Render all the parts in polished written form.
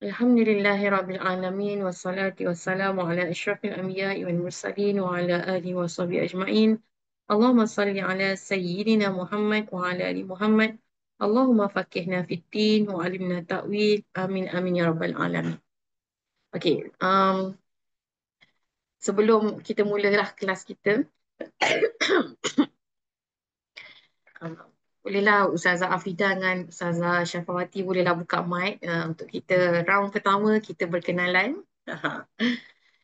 Alhamdulillahirrabbilalamin wassalatu wassalamu ala asyrafil anbiya'i wal mursalin wa ala alihi wa sahbihi ajma'in. Allahumma salli ala sayyidina Muhammad wa ala ali Muhammad. Allahumma faqihna fid din wa alimna ta'wil. Amin amin ya rabbal alamin. Okey, sebelum kita mulalah kelas kita, um, bolehlah Ustazah Afidah dengan Ustazah Syafawati bolehlah buka mic untuk kita round pertama kita berkenalan.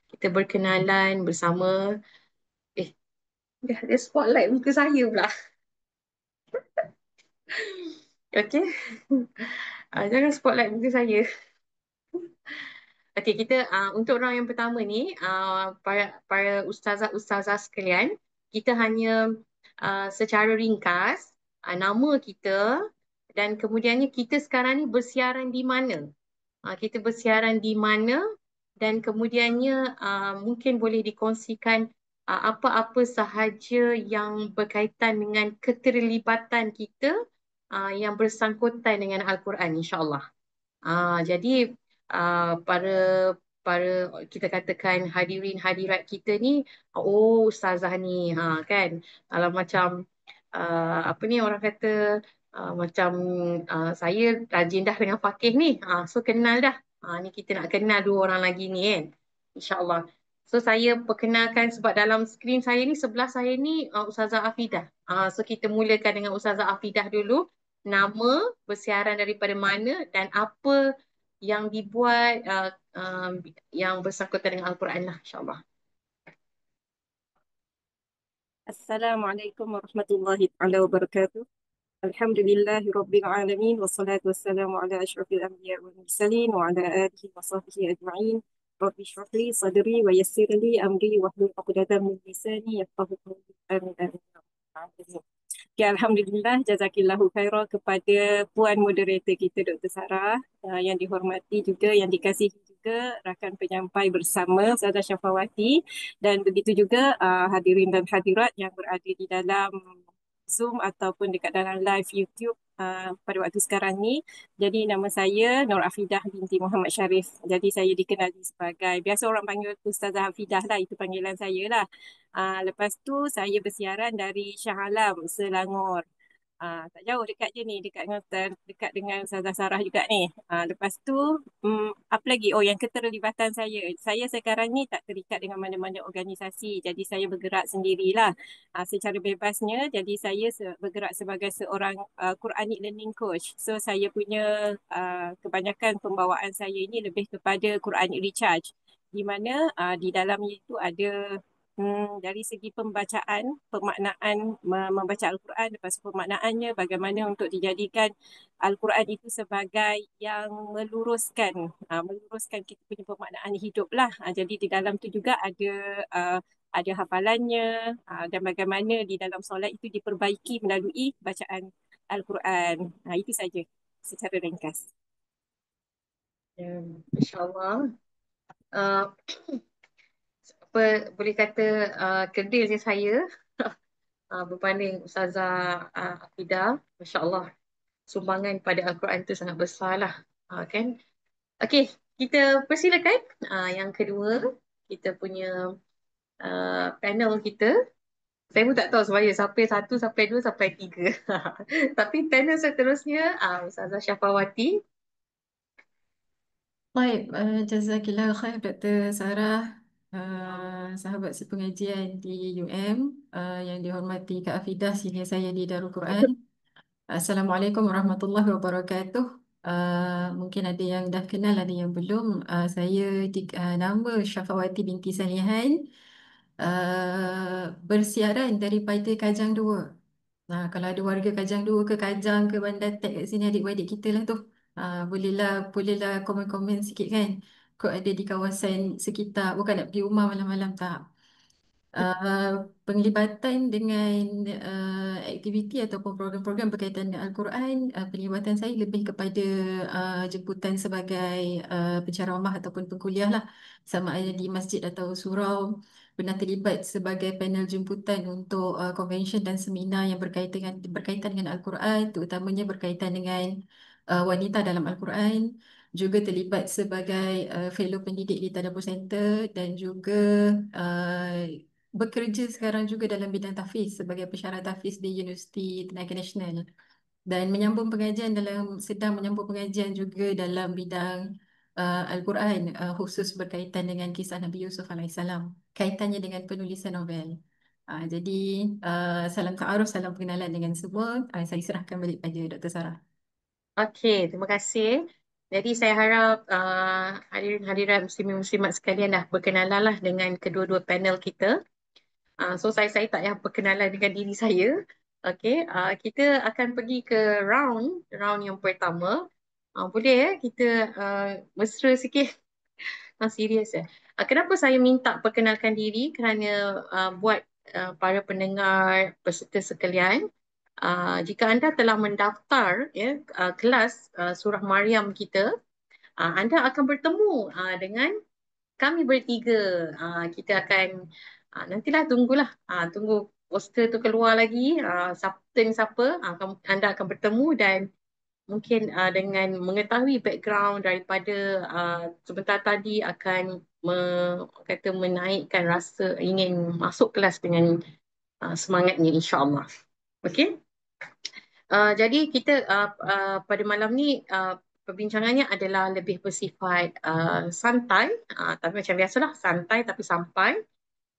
Kita berkenalan bersama. Eh, dia spotlight muka saya pula. Okey. Jangan spotlight muka saya. Okey, kita untuk round yang pertama ni, para ustazah-ustazah sekalian, kita hanya secara ringkas nama kita dan kemudiannya kita sekarang ni bersiaran di mana. Kita bersiaran di mana dan kemudiannya mungkin boleh dikongsikan apa-apa sahaja yang berkaitan dengan keterlibatan kita yang bersangkutan dengan Al-Quran, insya-Allah. Jadi para para kita katakan hadirin hadirat kita ni, oh ustazah ni, kan, kalau macam apa ni orang kata, macam saya rajin dah dengan Fakih ni, so kenal dah. Ni kita nak kenal dua orang lagi ni kan, insyaAllah. So saya perkenalkan sebab dalam skrin saya ni, sebelah saya ni Ustazah Afidah. So kita mulakan dengan Ustazah Afidah dulu. Nama, bersiaran daripada mana dan apa yang dibuat yang bersangkutan dengan Al-Quran lah, insyaAllah. Assalamualaikum warahmatullahi taala wabarakatuh. Alhamdulillahi rabbil alamin wassalatu wassalamu ala asyrafil anbiya wal mursalin wa ala alihi wa sahbihi ajma'in. Rabbi shrah li sadri wa yassir li amri wahlul 'uqdatam min lisani yafqahu qawli. Amin amin ya rabbal alamin. Okay, Alhamdulillah, jazakillahu khairah kepada Puan Moderator kita Dr. Sarah, yang dihormati juga, yang dikasihi juga rakan penyampai bersama Ustazah Syafawati, dan begitu juga hadirin dan hadirat yang berada di dalam Zoom ataupun dekat dalam live YouTube pada waktu sekarang ni. Jadi nama saya Nur Afidah binti Muhammad Sharif. Jadi saya dikenali sebagai, biasa orang panggil Ustazah Afidah lah, itu panggilan saya lah. Lepas tu saya bersiaran dari Shah Alam, Selangor. Tak jauh, dekat je ni, dekat dengan Ustazah Sarah juga ni. Lepas tu apa lagi? Oh, yang keterlibatan saya. Saya sekarang ni tak terikat dengan mana-mana organisasi. Jadi saya bergerak sendirilah secara bebasnya. Jadi saya bergerak sebagai seorang Quranic learning coach. So saya punya kebanyakan pembawaan saya ini lebih kepada Quranic recharge, di mana di dalamnya itu ada dari segi pembacaan, pemaknaan membaca Al-Quran, lepas tu pemaknaannya bagaimana untuk dijadikan Al-Quran itu sebagai yang meluruskan kita punya pemaknaan hidup lah. Jadi di dalam tu juga ada hafalannya dan bagaimana di dalam solat itu diperbaiki melalui bacaan Al-Quran. Itu saja secara ringkas. InsyaAllah. Uh, apa boleh kata kerdil je saya berbanding Ustazah Afidah. Masya-Allah, sumbangan pada Al-Quran itu sangat besar lah, kan. Okey, kita persilakan yang kedua, kita punya panel kita. Saya pun tak tahu sebenarnya sampai satu, sampai dua, sampai tiga. Tapi panel seterusnya Ustazah Syafawati. Baik, jazakillah khair Dr. Sarah, sahabat sepengajian di UM, yang dihormati Kak Afidah, senior saya di Darul Quran. Assalamualaikum warahmatullahi wabarakatuh. Mungkin ada yang dah kenal, ada yang belum. Saya nama Syafawati binti Salihan, bersiaran daripada Kajang 2. Kalau ada warga Kajang 2 ke Kajang ke Bandar Tek kat sini, adik-adik kita lah tu. Bolehlah komen-komen sikit kan. Kau ada di kawasan sekitar, bukan nak pergi rumah malam-malam, tak. Penglibatan dengan aktiviti ataupun program-program berkaitan dengan Al-Quran, penglibatan saya lebih kepada jemputan sebagai penceramah ataupun pengkuliah lah, sama ada di masjid atau surau. Pernah terlibat sebagai panel jemputan untuk convention dan seminar yang berkaitan dengan Al-Quran, terutamanya berkaitan dengan wanita dalam Al-Quran. juga terlibat sebagai fellow pendidik di Tadabbur Center dan juga bekerja sekarang juga dalam bidang tahfiz sebagai pensyarah tahfiz di Universiti Tenaga Nasional dan sedang menyambung pengajian juga dalam bidang Al-Quran, khusus berkaitan dengan kisah Nabi Yusuf alaihissalam, kaitannya dengan penulisan novel. Jadi salam ta'aruf, salam pengenalan dengan semua. Saya serahkan balik pada Dr. Sarah. Okey, terima kasih. Jadi saya harap hadirin-hadirat muslimin-muslimat sekalian dah berkenalan lah dengan kedua-dua panel kita. So saya tak payah perkenalan dengan diri saya. Okey, kita akan pergi ke round yang pertama. Boleh kita mesra sikit? Serius ya. Kenapa saya minta perkenalkan diri? Kerana buat para pendengar peserta sekalian, jika anda telah mendaftar kelas surah Maryam kita, anda akan bertemu dengan kami bertiga. Kita akan nantilah tunggu poster tu keluar lagi. Siapa ni siapa, anda akan bertemu dan mungkin dengan mengetahui background daripada sebentar tadi akan menaikkan rasa ingin masuk kelas dengan semangatnya, insyaAllah. Okey. Jadi kita pada malam ni perbincangannya adalah lebih bersifat santai, tapi macam biasalah, santai tapi sampai,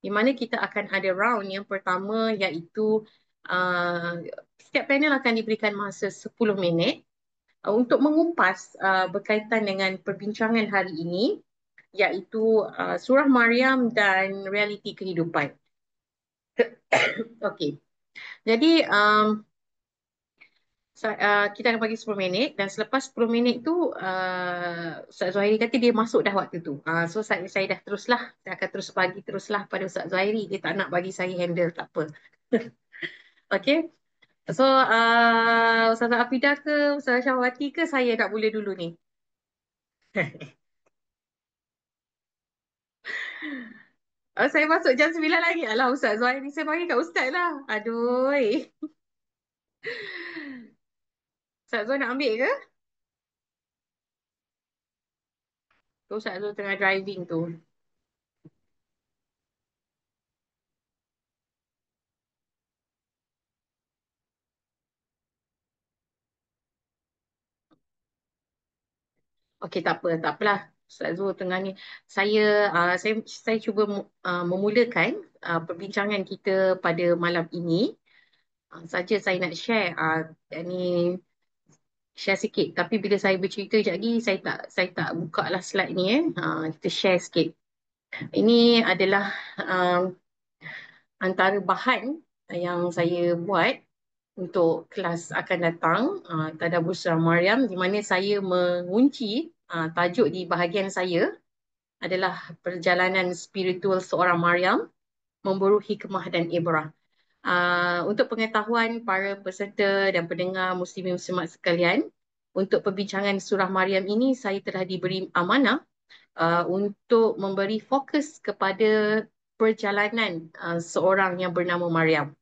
di mana kita akan ada round yang pertama, iaitu setiap panel akan diberikan masa 10 minit untuk mengupas berkaitan dengan perbincangan hari ini, iaitu surah Maryam dan realiti kehidupan. Okey. Jadi kita akan bagi 10 minit dan selepas 10 minit tu Ustaz Zuhairi kata dia masuk dah waktu tu. So saya dah teruslah, saya akan terus bagi teruslah pada Ustaz Zuhairi. Dia tak nak bagi saya handle, tak apa. Okey. So Ustazah Afidah ke Ustazah Syahwati ke saya nak mula dulu ni? Saya masuk jam 9 lagi. Alah Ustaz Zuhairi, saya bagi kat Ustaz lah. Aduh. Ustaz Zuhairi nak ambil ke? Tu Ustaz Zuhairi tengah driving tu. Okey, tak apa, tak apalah. Ustaz Zul tengah ni. Saya cuba memulakan perbincangan kita pada malam ini. Saja saya nak share ni, share sikit. Tapi bila saya bercerita sekejap lagi, saya tak buka lah slide ni. Kita share sikit. Ini adalah antara bahan yang saya buat untuk kelas akan datang, Tadabbur Surah Maryam, di mana saya mengunci tajuk di bahagian saya adalah perjalanan spiritual seorang Maryam, memburu hikmah dan ibrah. Untuk pengetahuan para peserta dan pendengar muslimin muslimat sekalian, untuk perbincangan surah Maryam ini saya telah diberi amanah untuk memberi fokus kepada perjalanan seorang yang bernama Maryam.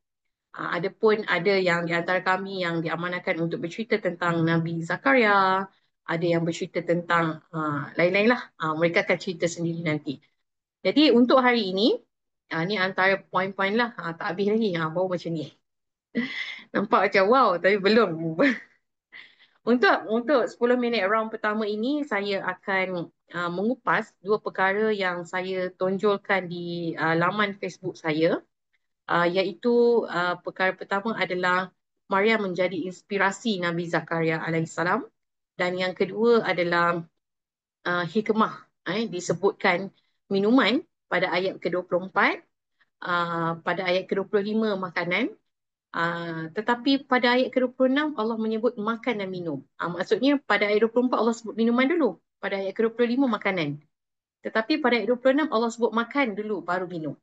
Adapun ada yang di antara kami yang diamanahkan untuk bercerita tentang Nabi Zakaria, ada yang bercerita tentang lain-lain lah. Mereka akan cerita sendiri nanti. Jadi untuk hari ini, ni antara poin-poin lah. Tak habis lagi, baru macam ni. Nampak macam wow, tapi belum. Untuk 10 minit round pertama ini, saya akan mengupas dua perkara yang saya tonjolkan di laman Facebook saya. Iaitu perkara pertama adalah Maryam menjadi inspirasi Nabi Zakaria alaihissalam, dan yang kedua adalah hikmah, disebutkan minuman pada ayat ke-24, pada ayat ke-25 makanan, tetapi pada ayat ke-26 Allah menyebut makan dan minum. Maksudnya pada ayat 24 Allah sebut minuman dulu, pada ayat ke-25 makanan. Tetapi pada ayat 26 Allah sebut makan dulu baru minum.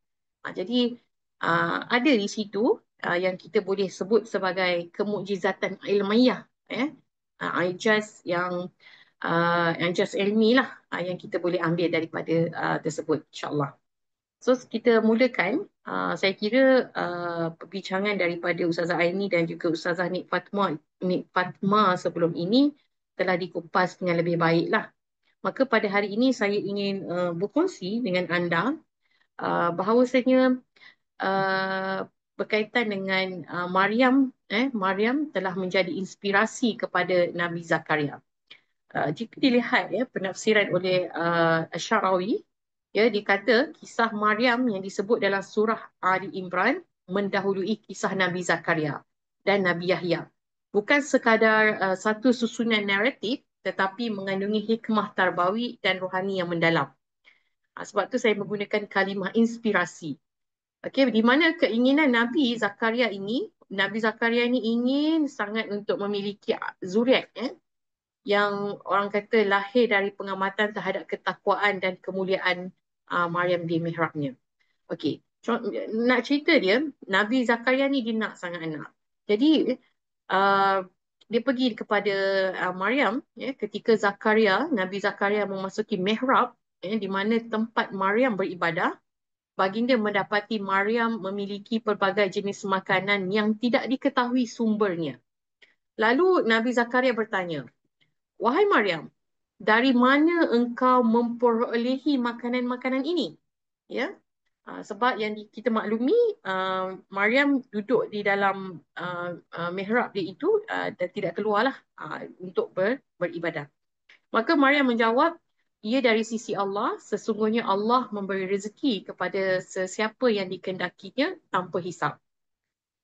Jadi ada di situ yang kita boleh sebut sebagai kemukjizatan ilmiah, ijaz yang just ilmi lah, yang kita boleh ambil daripada tersebut, insyaAllah. So kita mulakan. Saya kira perbincangan daripada Ustazah Aini dan juga Ustazah Nik Fatma sebelum ini telah dikupas dengan lebih baik lah. Maka pada hari ini saya ingin berkongsi dengan anda bahawasanya berkaitan dengan Maryam telah menjadi inspirasi kepada Nabi Zakaria. Jika dilihat penafsiran oleh Asy'arawi, dikata kisah Maryam yang disebut dalam surah Ali Imran mendahului kisah Nabi Zakaria dan Nabi Yahya. Bukan sekadar satu susunan naratif, tetapi mengandungi hikmah tarbawi dan rohani yang mendalam. Sebab tu saya menggunakan kalimah inspirasi. Okey, di mana keinginan Nabi Zakaria ini ingin sangat untuk memiliki zuriat yang orang kata lahir dari pengamatan terhadap ketakwaan dan kemuliaan Maryam di mihrabnya. Okey, nak cerita dia, Nabi Zakaria ni dia nak sangat anak. Jadi dia pergi kepada Maryam ketika Nabi Zakaria memasuki mihrab di mana tempat Maryam beribadah. Baginda mendapati Maryam memiliki pelbagai jenis makanan yang tidak diketahui sumbernya. Lalu Nabi Zakaria bertanya, "Wahai Maryam, dari mana engkau memperolehi makanan-makanan ini?" Ya, sebab yang kita maklumi, Maryam duduk di dalam mihrab dia itu dan tidak keluarlah untuk beribadah. Maka Maryam menjawab, "Ia dari sisi Allah, sesungguhnya Allah memberi rezeki kepada sesiapa yang dikehendakinya tanpa hisab."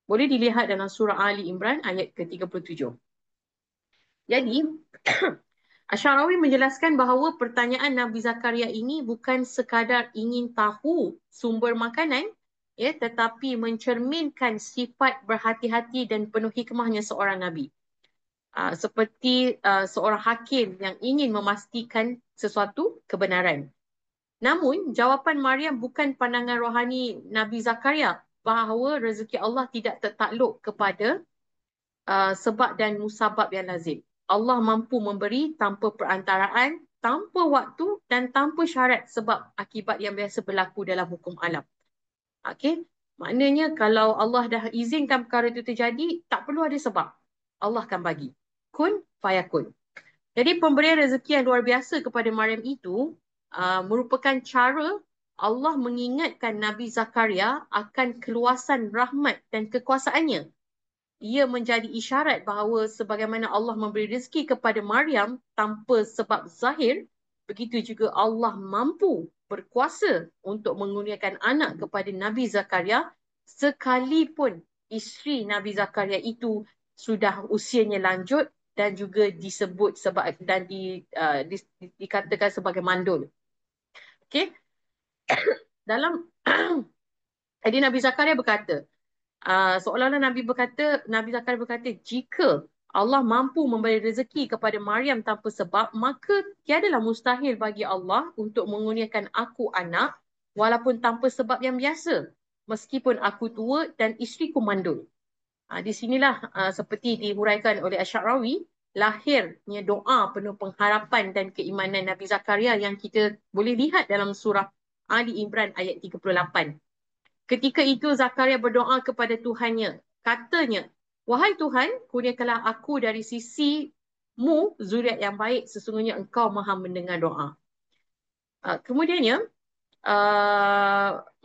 Boleh dilihat dalam surah Ali Imran ayat ke-37. Jadi, Asy'arawi menjelaskan bahawa pertanyaan Nabi Zakaria ini bukan sekadar ingin tahu sumber makanan, tetapi mencerminkan sifat berhati-hati dan penuh hikmahnya seorang Nabi. Seperti seorang hakim yang ingin memastikan sesuatu kebenaran. Namun, jawapan Maryam bukan pandangan rohani Nabi Zakaria bahawa rezeki Allah tidak tertakluk kepada sebab dan musabab yang lazim. Allah mampu memberi tanpa perantaraan, tanpa waktu dan tanpa syarat sebab akibat yang biasa berlaku dalam hukum alam. Okey, maknanya kalau Allah dah izinkan perkara itu terjadi, tak perlu ada sebab. Allah akan bagi. Kun fayakun. Jadi pemberian rezeki yang luar biasa kepada Maryam itu merupakan cara Allah mengingatkan Nabi Zakaria akan keluasan rahmat dan kekuasaannya. Ia menjadi isyarat bahawa sebagaimana Allah memberi rezeki kepada Maryam tanpa sebab zahir, begitu juga Allah mampu berkuasa untuk mengurniakan anak kepada Nabi Zakaria sekalipun isteri Nabi Zakaria itu sudah usianya lanjut dan juga disebut dan dikatakan sebagai mandul. Okey. Dalam jadi Nabi Zakaria berkata, seolah-olah Nabi Zakaria berkata, jika Allah mampu memberi rezeki kepada Maryam tanpa sebab, maka tiadalah mustahil bagi Allah untuk mengurniakan aku anak walaupun tanpa sebab yang biasa, meskipun aku tua dan isteriku mandul. Di sinilah seperti dihuraikan oleh Asy'arawi, lahirnya doa penuh pengharapan dan keimanan Nabi Zakaria yang kita boleh lihat dalam surah Ali Imran ayat 38. Ketika itu Zakaria berdoa kepada Tuhannya. Katanya, "Wahai Tuhan, kurniakanlah aku dari sisi-Mu zuriat yang baik, sesungguhnya Engkau Maha mendengar doa." Kemudiannya,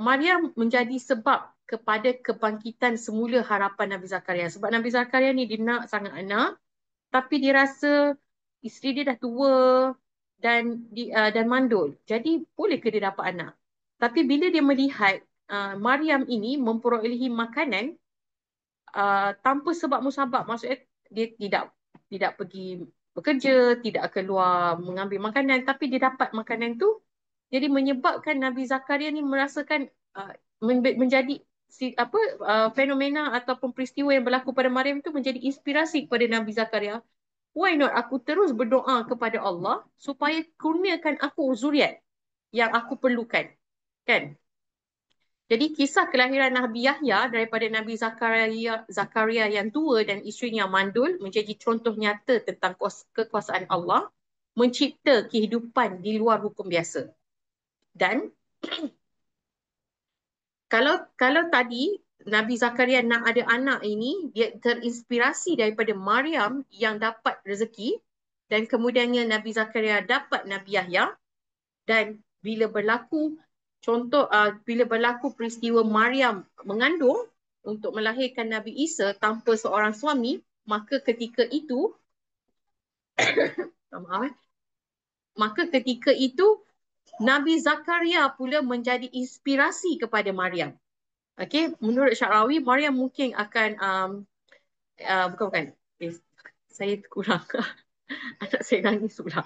Maryam menjadi sebab kepada kebangkitan semula harapan Nabi Zakaria. Sebab Nabi Zakaria ni dia nak sangat anak, tapi dia rasa isteri dia dah tua dan mandul. Jadi boleh ke dia dapat anak? Tapi bila dia melihat Maryam ini memperolehi makanan tanpa sebab musabab, maksudnya dia tidak pergi bekerja, tidak keluar mengambil makanan, tapi dia dapat makanan tu, jadi menyebabkan Nabi Zakaria ni merasakan menjadi fenomena ataupun peristiwa yang berlaku pada Maryam tu menjadi inspirasi kepada Nabi Zakaria. Why not aku terus berdoa kepada Allah supaya kurniakan aku zuriat yang aku perlukan, kan? Jadi kisah kelahiran Nabi Yahya daripada Nabi Zakaria yang tua dan isterinya yang mandul menjadi contoh nyata tentang kekuasaan Allah mencipta kehidupan di luar hukum biasa. Dan kalau tadi Nabi Zakaria nak ada anak ini, dia terinspirasi daripada Maryam yang dapat rezeki. dan kemudiannya Nabi Zakaria dapat Nabi Yahya, dan bila berlaku bila berlaku peristiwa Maryam mengandung untuk melahirkan Nabi Isa tanpa seorang suami, maka ketika itu maka ketika itu Nabi Zakaria pula menjadi inspirasi kepada Maryam. Okey, menurut Syarawi, Maryam mungkin akan bukan. Okay. Saya kurang. Anak saya nangis pula.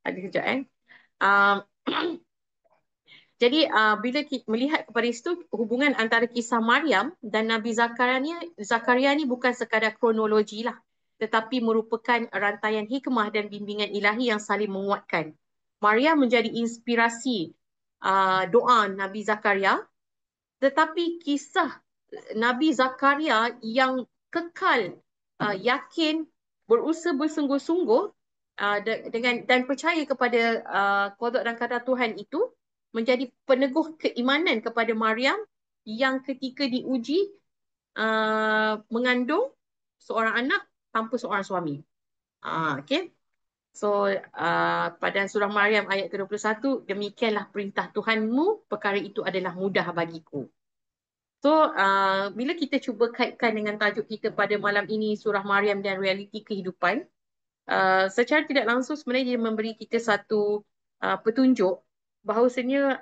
Ada kejap Jadi bila kita melihat kepada itu, hubungan antara kisah Maryam dan Nabi Zakaria ni bukan sekadar kronologi lah, tetapi merupakan rantaian hikmah dan bimbingan ilahi yang saling menguatkan. Maryam menjadi inspirasi doa Nabi Zakaria, tetapi kisah Nabi Zakaria yang kekal, yakin, berusaha bersungguh-sungguh dan percaya kepada qada dan qadar Tuhan itu menjadi peneguh keimanan kepada Maryam yang ketika diuji mengandung seorang anak tanpa seorang suami. Okay. So pada surah Maryam ayat ke-21, demikianlah perintah Tuhanmu, perkara itu adalah mudah bagiku. So bila kita cuba kaitkan dengan tajuk kita pada malam ini, surah Maryam dan realiti kehidupan, secara tidak langsung sebenarnya dia memberi kita satu petunjuk bahawasanya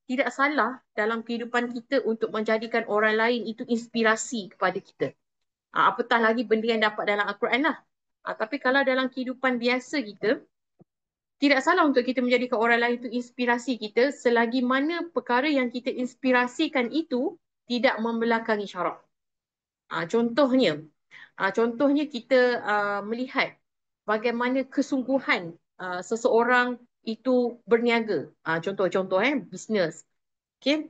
tidak salah dalam kehidupan kita untuk menjadikan orang lain itu inspirasi kepada kita. Apatah lagi benda yang dapat dalam Al-Quran lah. Tapi kalau dalam kehidupan biasa kita, tidak salah untuk kita menjadikan orang lain itu inspirasi kita selagi mana perkara yang kita inspirasikan itu tidak membelakangi syarak. Contohnya kita melihat bagaimana kesungguhan seseorang itu berniaga. Contoh-contoh bisnes. Okay?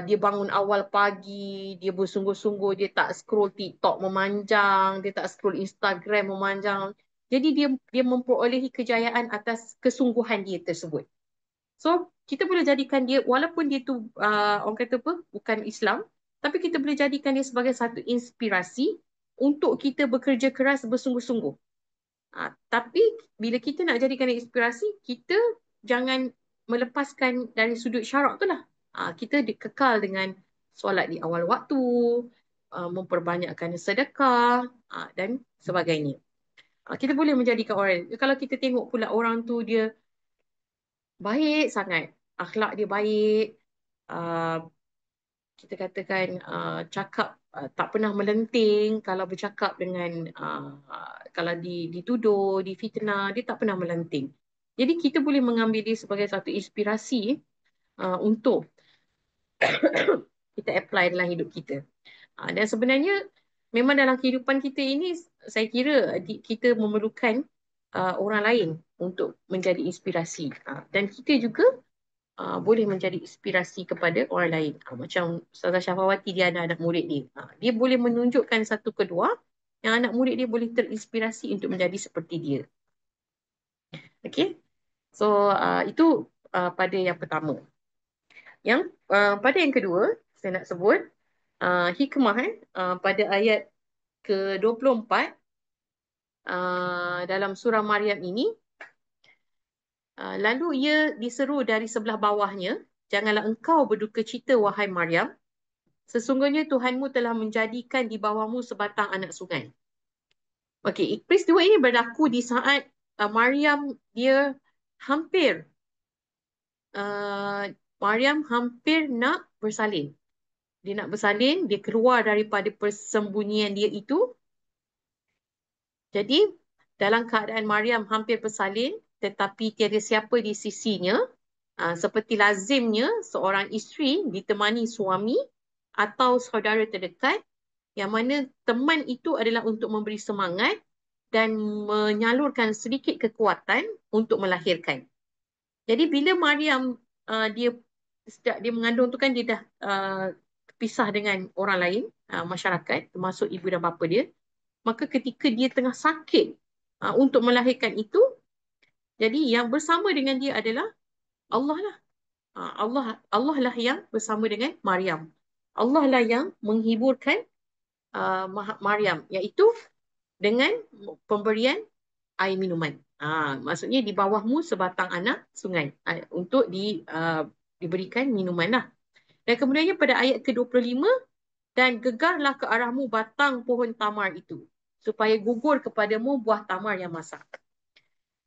Dia bangun awal pagi, dia bersungguh-sungguh, dia tak scroll TikTok memanjang, dia tak scroll Instagram memanjang. Jadi dia memperolehi kejayaan atas kesungguhan dia tersebut. So, kita boleh jadikan dia, walaupun dia tu orang kata apa, bukan Islam, tapi kita boleh jadikan dia sebagai satu inspirasi untuk kita bekerja keras bersungguh-sungguh. Tapi bila kita nak jadikan dia inspirasi, kita jangan melepaskan dari sudut syarak tu lah. Kita kekal dengan solat di awal waktu, memperbanyakkan sedekah dan sebagainya. Kita boleh menjadikan orang, kalau kita tengok pula orang tu dia baik sangat, akhlak dia baik, kita katakan cakap tak pernah melenting, kalau bercakap dengan kalau dituduh, difitnah, dia tak pernah melenting. Jadi kita boleh mengambil dia sebagai satu inspirasi untuk kita apply dalam hidup kita. Dan sebenarnya memang dalam kehidupan kita ini, saya kira kita memerlukan orang lain untuk menjadi inspirasi. Dan kita juga boleh menjadi inspirasi kepada orang lain. Macam Ustazah Syafawati, dia ada anak murid dia. Dia boleh menunjukkan satu kedua yang anak murid dia boleh terinspirasi untuk menjadi seperti dia. Okay? So, itu pada yang pertama. Yang pada yang kedua, saya nak sebut hikmah pada ayat ke-24 dalam surah Maryam ini. Lalu ia diseru dari sebelah bawahnya, janganlah engkau berduka cita, wahai Maryam. Sesungguhnya Tuhanmu telah menjadikan di bawahmu sebatang anak sungai. Okey, peristiwa ini berlaku di saat Maryam dia hampir nak bersalin. Dia nak bersalin, dia keluar daripada persembunyian dia itu. Jadi, dalam keadaan Maryam hampir bersalin, tetapi tiada siapa di sisinya, seperti lazimnya seorang isteri ditemani suami atau saudara terdekat, yang mana teman itu adalah untuk memberi semangat dan menyalurkan sedikit kekuatan untuk melahirkan. Jadi bila Maryam dia mengandung tu kan, dia dah terpisah dengan orang lain, masyarakat, termasuk ibu dan bapa dia. Maka ketika dia tengah sakit untuk melahirkan itu, jadi yang bersama dengan dia adalah Allah lah. Allah lah yang bersama dengan Maryam. Allah lah yang menghiburkan Maryam, iaitu dengan pemberian air minuman. Maksudnya di bawahmu sebatang anak sungai untuk diberikan minuman lah. Dan kemudiannya pada ayat ke-25, dan gegarlah ke arahmu batang pohon tamar itu, supaya gugur kepadamu buah tamar yang masak.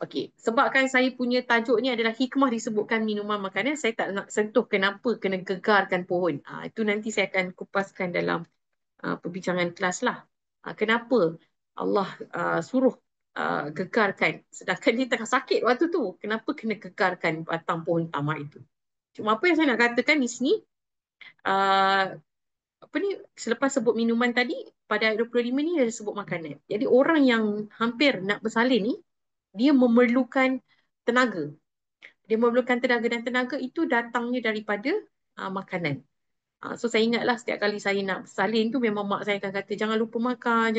Okey, sebabkan saya punya tajuk ni adalah hikmah disebutkan minuman makanan, saya tak nak sentuh kenapa kena gegarkan pohon. Itu nanti saya akan kupaskan dalam perbincangan kelas lah. Kenapa Allah suruh gegarkan, sedangkan dia tengah sakit waktu tu. Kenapa kena gegarkan batang pohon tamar itu? Cuma apa yang saya nak katakan di sini, selepas sebut minuman tadi, pada ayat 25 ni ada sebut makanan. Jadi orang yang hampir nak bersalin ni, dia memerlukan tenaga. Dia memerlukan tenaga, dan tenaga itu datangnya daripada makanan. So saya ingatlah setiap kali saya nak bersalin tu, memang mak saya akan kata, jangan lupa makan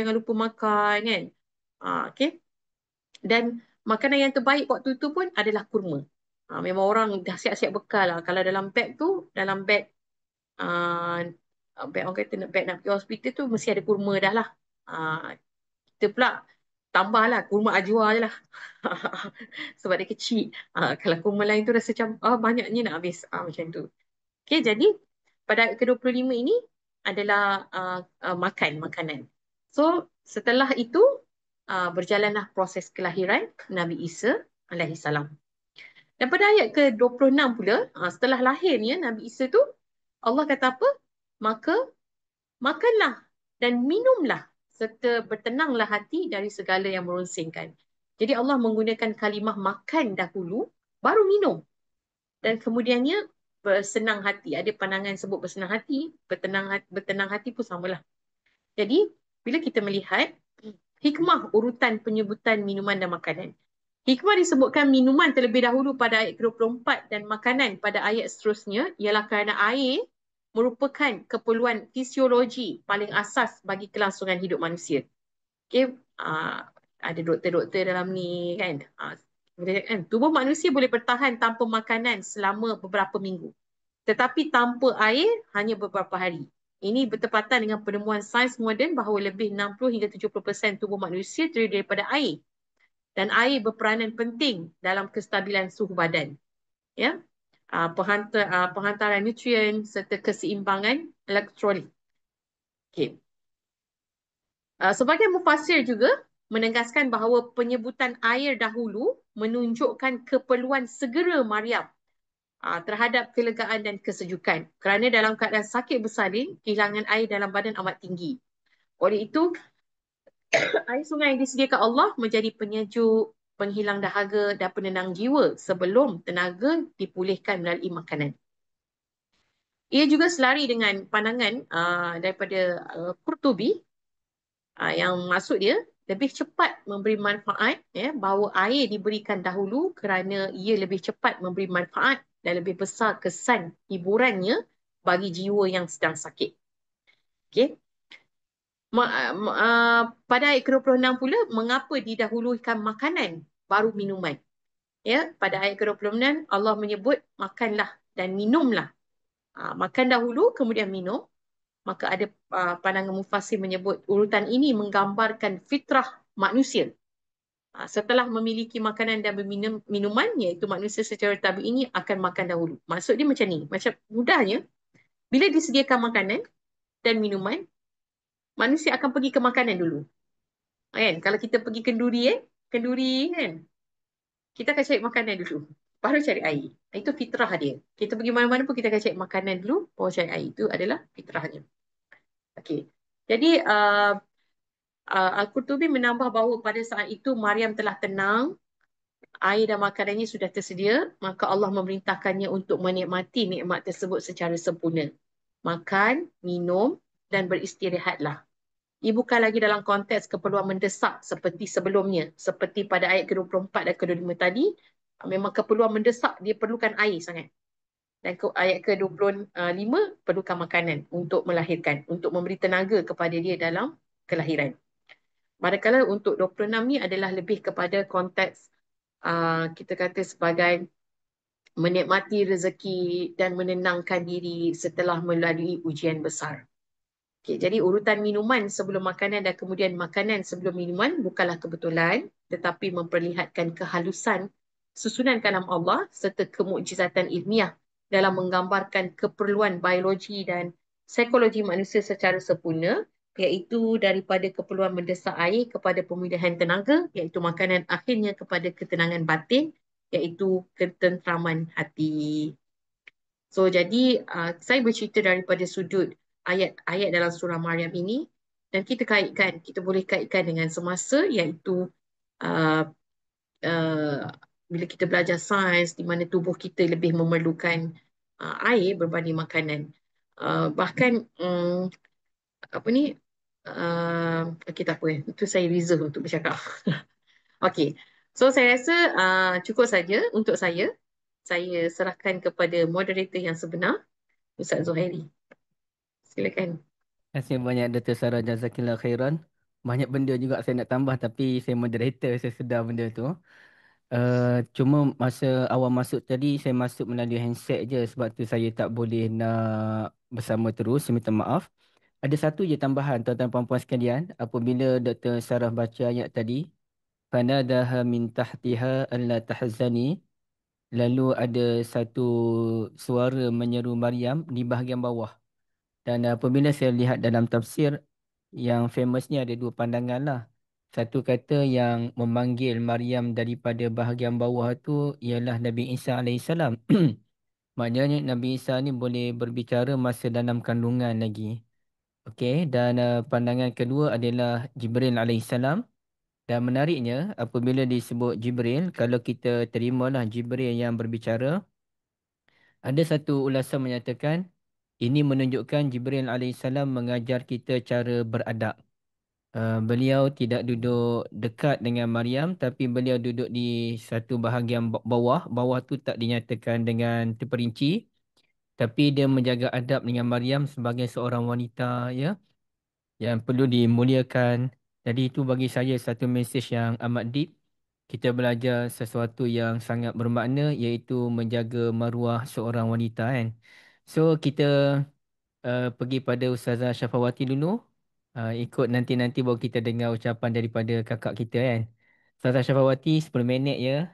kan. Okay. Dan makanan yang terbaik waktu tu pun adalah kurma. Memang orang dah siap-siap bekal lah. Kalau dalam beg tu, dalam beg orang kata beg nak pergi hospital tu, mesti ada kurma dah lah. Kita pula tambahlah kurma ajwa je lah. Sebab dia kecil. Kalau kurma lain tu rasa macam banyaknya nak habis. Macam tu. Okay, jadi pada ayat ke-25 ini adalah makanan. So setelah itu berjalanlah proses kelahiran Nabi Isa alaihi salam. Dan pada ayat ke-26 pula, setelah lahirnya Nabi Isa tu, Allah kata apa? Maka makanlah dan minumlah serta bertenanglah hati dari segala yang merunsingkan. Jadi Allah menggunakan kalimah makan dahulu, baru minum. Dan kemudiannya bersenang hati. Ada pandangan sebut bersenang hati, bertenang hati pun samalah. Jadi bila kita melihat hikmah urutan penyebutan minuman dan makanan. Hikmah disebutkan minuman terlebih dahulu pada ayat ke-24 dan makanan pada ayat seterusnya ialah kerana air merupakan keperluan fisiologi paling asas bagi kelangsungan hidup manusia. Okay. Ada doktor-doktor dalam ni kan. Tubuh manusia boleh bertahan tanpa makanan selama beberapa minggu. Tetapi tanpa air hanya beberapa hari. Ini bertepatan dengan penemuan sains moden bahawa lebih 60 hingga 70% tubuh manusia terdiri daripada air. Dan air berperanan penting dalam kestabilan suhu badan. Ya. Penghantaran nutrien serta keseimbangan elektrolit. Okay. Sebagai mufassir juga menegaskan bahawa penyebutan air dahulu menunjukkan keperluan segera Maryam terhadap kelegaan dan kesejukan. Kerana dalam keadaan sakit bersalin, kehilangan air dalam badan amat tinggi. Oleh itu, air sungai yang disediakan Allah menjadi penyejuk, penghilang dahaga dan penenang jiwa sebelum tenaga dipulihkan melalui makanan. Ia juga selari dengan pandangan daripada Qurtubi yang maksud dia lebih cepat memberi manfaat, bahawa air diberikan dahulu kerana ia lebih cepat memberi manfaat dan lebih besar kesan hiburannya bagi jiwa yang sedang sakit. Okay. Pada ayat ke-26 pula, mengapa didahulukan makanan baru minuman? Ya, pada ayat ke-26 Allah menyebut makanlah dan minumlah. Makan dahulu kemudian minum. Maka ada pandangan mufassir menyebut urutan ini menggambarkan fitrah manusia. Setelah memiliki makanan dan minuman, iaitu manusia secara tabi'i akan makan dahulu. Maksud dia macam ni. Macam mudahnya, bila disediakan makanan dan minuman, manusia akan pergi ke makanan dulu. Kan? Kalau kita pergi kenduri kan, kita akan cari makanan dulu, baru cari air. Itu fitrah dia. Kita pergi mana-mana pun kita akan cari makanan dulu, baru cari air. Itu adalah fitrahnya. Okey. Jadi Al-Qurtubi menambah bahawa pada saat itu Maryam telah tenang, air dan makanannya sudah tersedia, maka Allah memerintahkannya untuk menikmati nikmat tersebut secara sempurna. Makan, minum dan beristirahatlah. Ia bukan lagi dalam konteks keperluan mendesak seperti sebelumnya. Seperti pada ayat ke-24 dan ke-25 tadi, memang keperluan mendesak, dia perlukan air sangat. Dan ayat ke-25 perlukan makanan untuk melahirkan, untuk memberi tenaga kepada dia dalam kelahiran. Manakala untuk 26 ni adalah lebih kepada konteks kita kata sebagai menikmati rezeki dan menenangkan diri setelah melalui ujian besar. Okay, jadi urutan minuman sebelum makanan dan kemudian makanan sebelum minuman bukanlah kebetulan, tetapi memperlihatkan kehalusan susunan kalam Allah serta kemukjizatan ilmiah dalam menggambarkan keperluan biologi dan psikologi manusia secara sempurna, iaitu daripada keperluan mendesak air kepada pemulihan tenaga, iaitu makanan, akhirnya kepada ketenangan batin, iaitu ketenteraman hati. So jadi saya bercerita daripada sudut ayat-ayat dalam surah Maryam ini, dan kita boleh kaitkan dengan semasa, iaitu uh, uh, bila kita belajar sains di mana tubuh kita lebih memerlukan air berbanding makanan. Bahkan apa ni, okay, tak apa, itu saya reserve untuk bercakap. Okey, so saya rasa cukup saja untuk saya. Saya serahkan kepada moderator yang sebenar, Ustaz Zuhairi. Silakan. Terima kasih banyak Dr. Sarah, Jazakillah khairan. Banyak benda juga saya nak tambah tapi saya moderator, saya sedar benda tu. Cuma masa awal masuk tadi saya masuk melalui handset je, sebab tu saya tak boleh nak bersama terus. Saya minta maaf. Ada satu je tambahan tuan-tuan puan-puan sekalian. Apabila Dr. Sarah baca ayat tadi, fanadaha min tahtiha alla tahzani, lalu ada satu suara menyeru Maryam di bahagian bawah. Dan apabila saya lihat dalam tafsir, yang famous ni ada dua pandangan lah. Satu kata yang memanggil Maryam daripada bahagian bawah tu ialah Nabi Isa alaihissalam. Maknanya Nabi Isa ni boleh berbicara masa dalam kandungan lagi. Okey, dan pandangan kedua adalah Jibril alaihissalam. Dan menariknya apabila disebut Jibril, kalau kita terimalah Jibril yang berbicara, ada satu ulasan menyatakan ini menunjukkan Jibril alaihissalam mengajar kita cara beradab. Beliau tidak duduk dekat dengan Maryam, tapi beliau duduk di satu bahagian bawah. Bawah tu tak dinyatakan dengan terperinci, tapi dia menjaga adab dengan Maryam sebagai seorang wanita, ya, yang perlu dimuliakan. Jadi itu bagi saya satu mesej yang amat deep. Kita belajar sesuatu yang sangat bermakna, iaitu menjaga maruah seorang wanita, kan. So kita pergi pada Ustazah Syafawati dulu. Ikut nanti-nanti baru kita dengar ucapan daripada kakak kita, kan. Ustazah Syafawati 10 minit ya.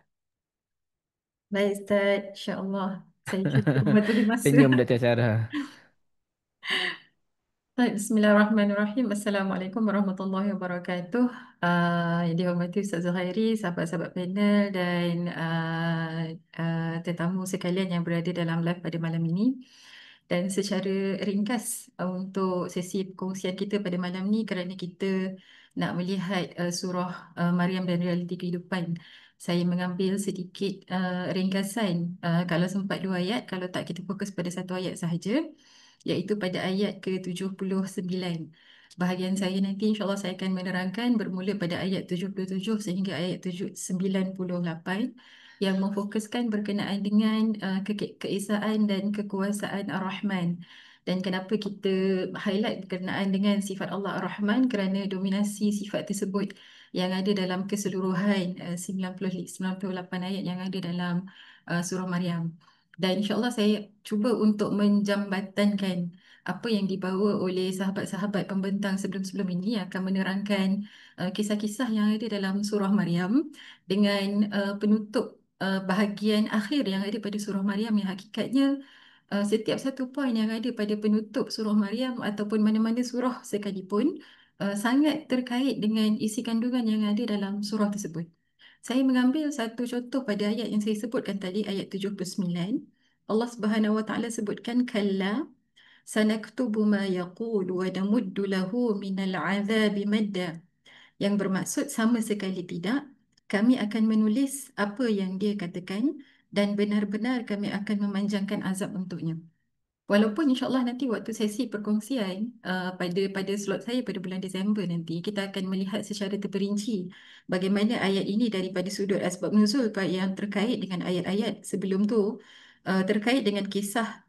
Baik Ustaz, insya-Allah saya cuba mematuhi masa. Senyum Dr. Sarah. Baik, Bismillahirrahmanirrahim. Assalamualaikum warahmatullahi wabarakatuh. Yang dihormati Ustaz Zuhairi, sahabat-sahabat panel dan tetamu sekalian yang berada dalam live pada malam ini. Dan secara ringkas untuk sesi perkongsian kita pada malam ni, kerana kita nak melihat surah Maryam dan realiti kehidupan, saya mengambil sedikit ringkasan, kalau sempat dua ayat, kalau tak kita fokus pada satu ayat sahaja, iaitu pada ayat ke-79. Bahagian saya nanti insyaAllah saya akan menerangkan bermula pada ayat 77 sehingga ayat 98 yang memfokuskan berkenaan dengan keesaan dan kekuasaan Ar-Rahman. Dan kenapa kita highlight berkenaan dengan sifat Allah Ar-Rahman? Kerana dominasi sifat tersebut yang ada dalam keseluruhan 98 ayat yang ada dalam surah Maryam. Dan insyaAllah saya cuba untuk menjambatankan apa yang dibawa oleh sahabat-sahabat pembentang sebelum-sebelum ini, akan menerangkan kisah-kisah yang ada dalam surah Maryam dengan penutup bahagian akhir yang ada pada surah Maryam, yang hakikatnya setiap satu poin yang ada pada penutup surah Maryam ataupun mana-mana surah sekalipun sangat terkait dengan isi kandungan yang ada dalam surah tersebut. Saya mengambil satu contoh pada ayat yang saya sebutkan tadi, ayat 79. Allah Subhanahu Wa Taala sebutkan kalla sanaktubu ma yaqulu wa namuddu lahu minal azabi madda, yang bermaksud sama sekali tidak, kami akan menulis apa yang dia katakan dan benar-benar kami akan memanjangkan azab untuknya. Walaupun insyaAllah nanti waktu sesi perkongsian pada slot saya pada bulan Disember nanti, kita akan melihat secara terperinci bagaimana ayat ini daripada sudut asbab nuzul yang terkait dengan ayat-ayat sebelum tu, terkait dengan kisah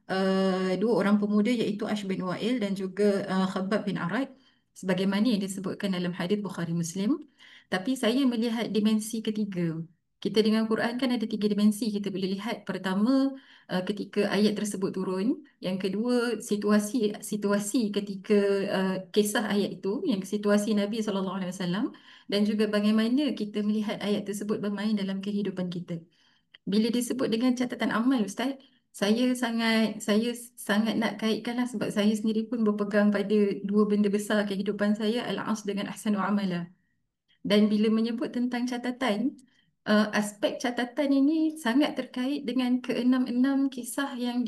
dua orang pemuda iaitu Ash bin Wa'il dan juga Khabbab bin Arad, sebagaimana yang disebutkan dalam hadis Bukhari Muslim. Tapi saya melihat dimensi ketiga, Kita dengan Quran kan ada 3 dimensi kita boleh lihat. Pertama, ketika ayat tersebut turun. Yang kedua, situasi ketika kisah ayat itu, yang situasi Nabi SAW, dan juga bagaimana kita melihat ayat tersebut bermain dalam kehidupan kita. Bila disebut dengan catatan amal, Ustaz, saya sangat nak kaitkanlah sebab saya sendiri pun berpegang pada dua benda besar kehidupan saya, al-as dengan ahsanu amala. Dan bila menyebut tentang catatan, aspek catatan ini sangat terkait dengan keenam-enam kisah yang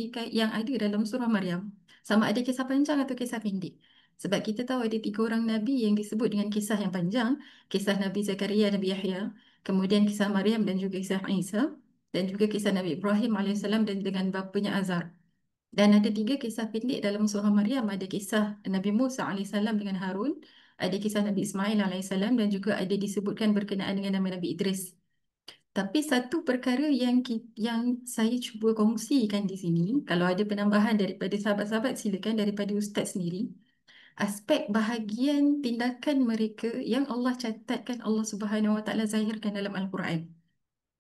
ada dalam surah Maryam. Sama ada kisah panjang atau kisah pendek. Sebab kita tahu ada 3 orang Nabi yang disebut dengan kisah yang panjang. Kisah Nabi Zakaria, Nabi Yahya. Kemudian kisah Maryam dan juga kisah Isa. Dan juga kisah Nabi Ibrahim alaihissalam dan dengan bapanya Azar. Dan ada 3 kisah pendek dalam surah Maryam. Ada kisah Nabi Musa alaihissalam dengan Harun. Ada kisah Nabi Ismail alaihissalam dan juga ada disebutkan berkenaan dengan nama Nabi Idris. Tapi satu perkara yang saya cuba kongsikan di sini, kalau ada penambahan daripada sahabat-sahabat, silakan daripada Ustaz sendiri. Aspek bahagian tindakan mereka yang Allah catatkan, Allah Subhanahu Wa Taala zahirkan dalam Al-Quran.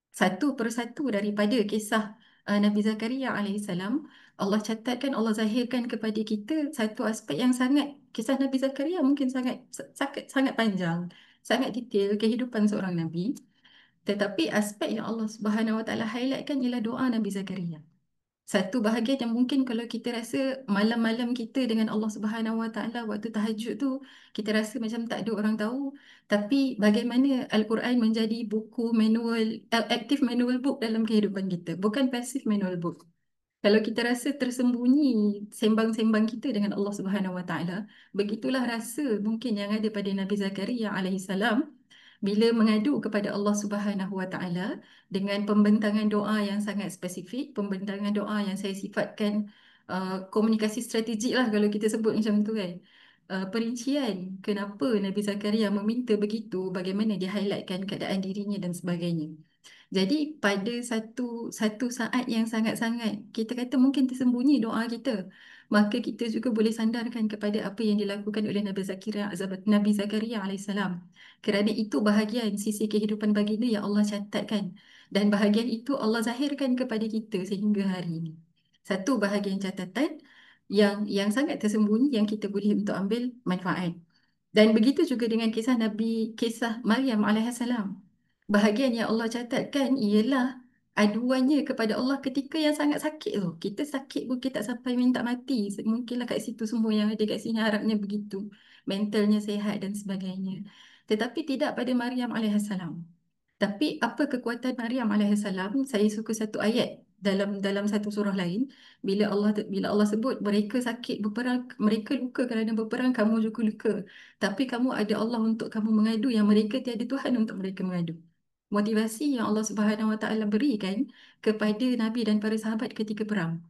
Satu persatu daripada kisah Nabi Zakaria alaihissalam, Allah catatkan, Allah zahirkan kepada kita satu aspek yang sangat, kisah Nabi Zakaria mungkin sangat panjang, sangat detail kehidupan seorang Nabi. Tetapi aspek yang Allah Subhanahu Wa Taala highlightkan ialah doa Nabi Zakaria. Satu bahagian yang mungkin kalau kita rasa malam-malam kita dengan Allah Subhanahu Wa Taala waktu tahajud tu, kita rasa macam tak ada orang tahu. Tapi bagaimana Al-Quran menjadi buku manual, active manual book dalam kehidupan kita, bukan passive manual book. Kalau kita rasa tersembunyi sembang-sembang kita dengan Allah Subhanahu Wa Taala, begitulah rasa mungkin yang ada pada Nabi Zakaria alaihissalam bila mengadu kepada Allah Subhanahu Wa Taala dengan pembentangan doa yang sangat spesifik, pembentangan doa yang saya sifatkan komunikasi strategik lah kalau kita sebut macam tu kan. Perincian kenapa Nabi Zakaria meminta begitu, bagaimana dia highlightkan keadaan dirinya dan sebagainya. Jadi pada satu saat yang sangat-sangat kita kata mungkin tersembunyi doa kita, maka kita juga boleh sandarkan kepada apa yang dilakukan oleh Nabi Zakaria alaihissalam. Kerana itu bahagian sisi kehidupan baginda yang Allah catatkan dan bahagian itu Allah zahirkan kepada kita sehingga hari ini. Satu bahagian catatan yang sangat tersembunyi yang kita boleh untuk ambil manfaat. Dan begitu juga dengan kisah Maryam alaihissalam. Bahagian yang Allah catatkan ialah aduannya kepada Allah ketika yang sangat sakit tu. Kita sakit pun kita tak sampai minta mati. Mungkinlah kat situ semua yang ada kat sini harapnya begitu. Mentalnya sihat dan sebagainya. Tetapi tidak pada Maryam alaihissalam. Tapi apa kekuatan Maryam alaihissalam? Saya suka satu ayat dalam satu surah lain. Bila Allah sebut mereka sakit berperang, mereka luka kerana berperang, kamu juga luka. Tapi kamu ada Allah untuk kamu mengadu yang mereka tiada Tuhan untuk mereka mengadu. Motivasi yang Allah Subhanahu Wa Taala berikan kepada Nabi dan para sahabat ketika perang.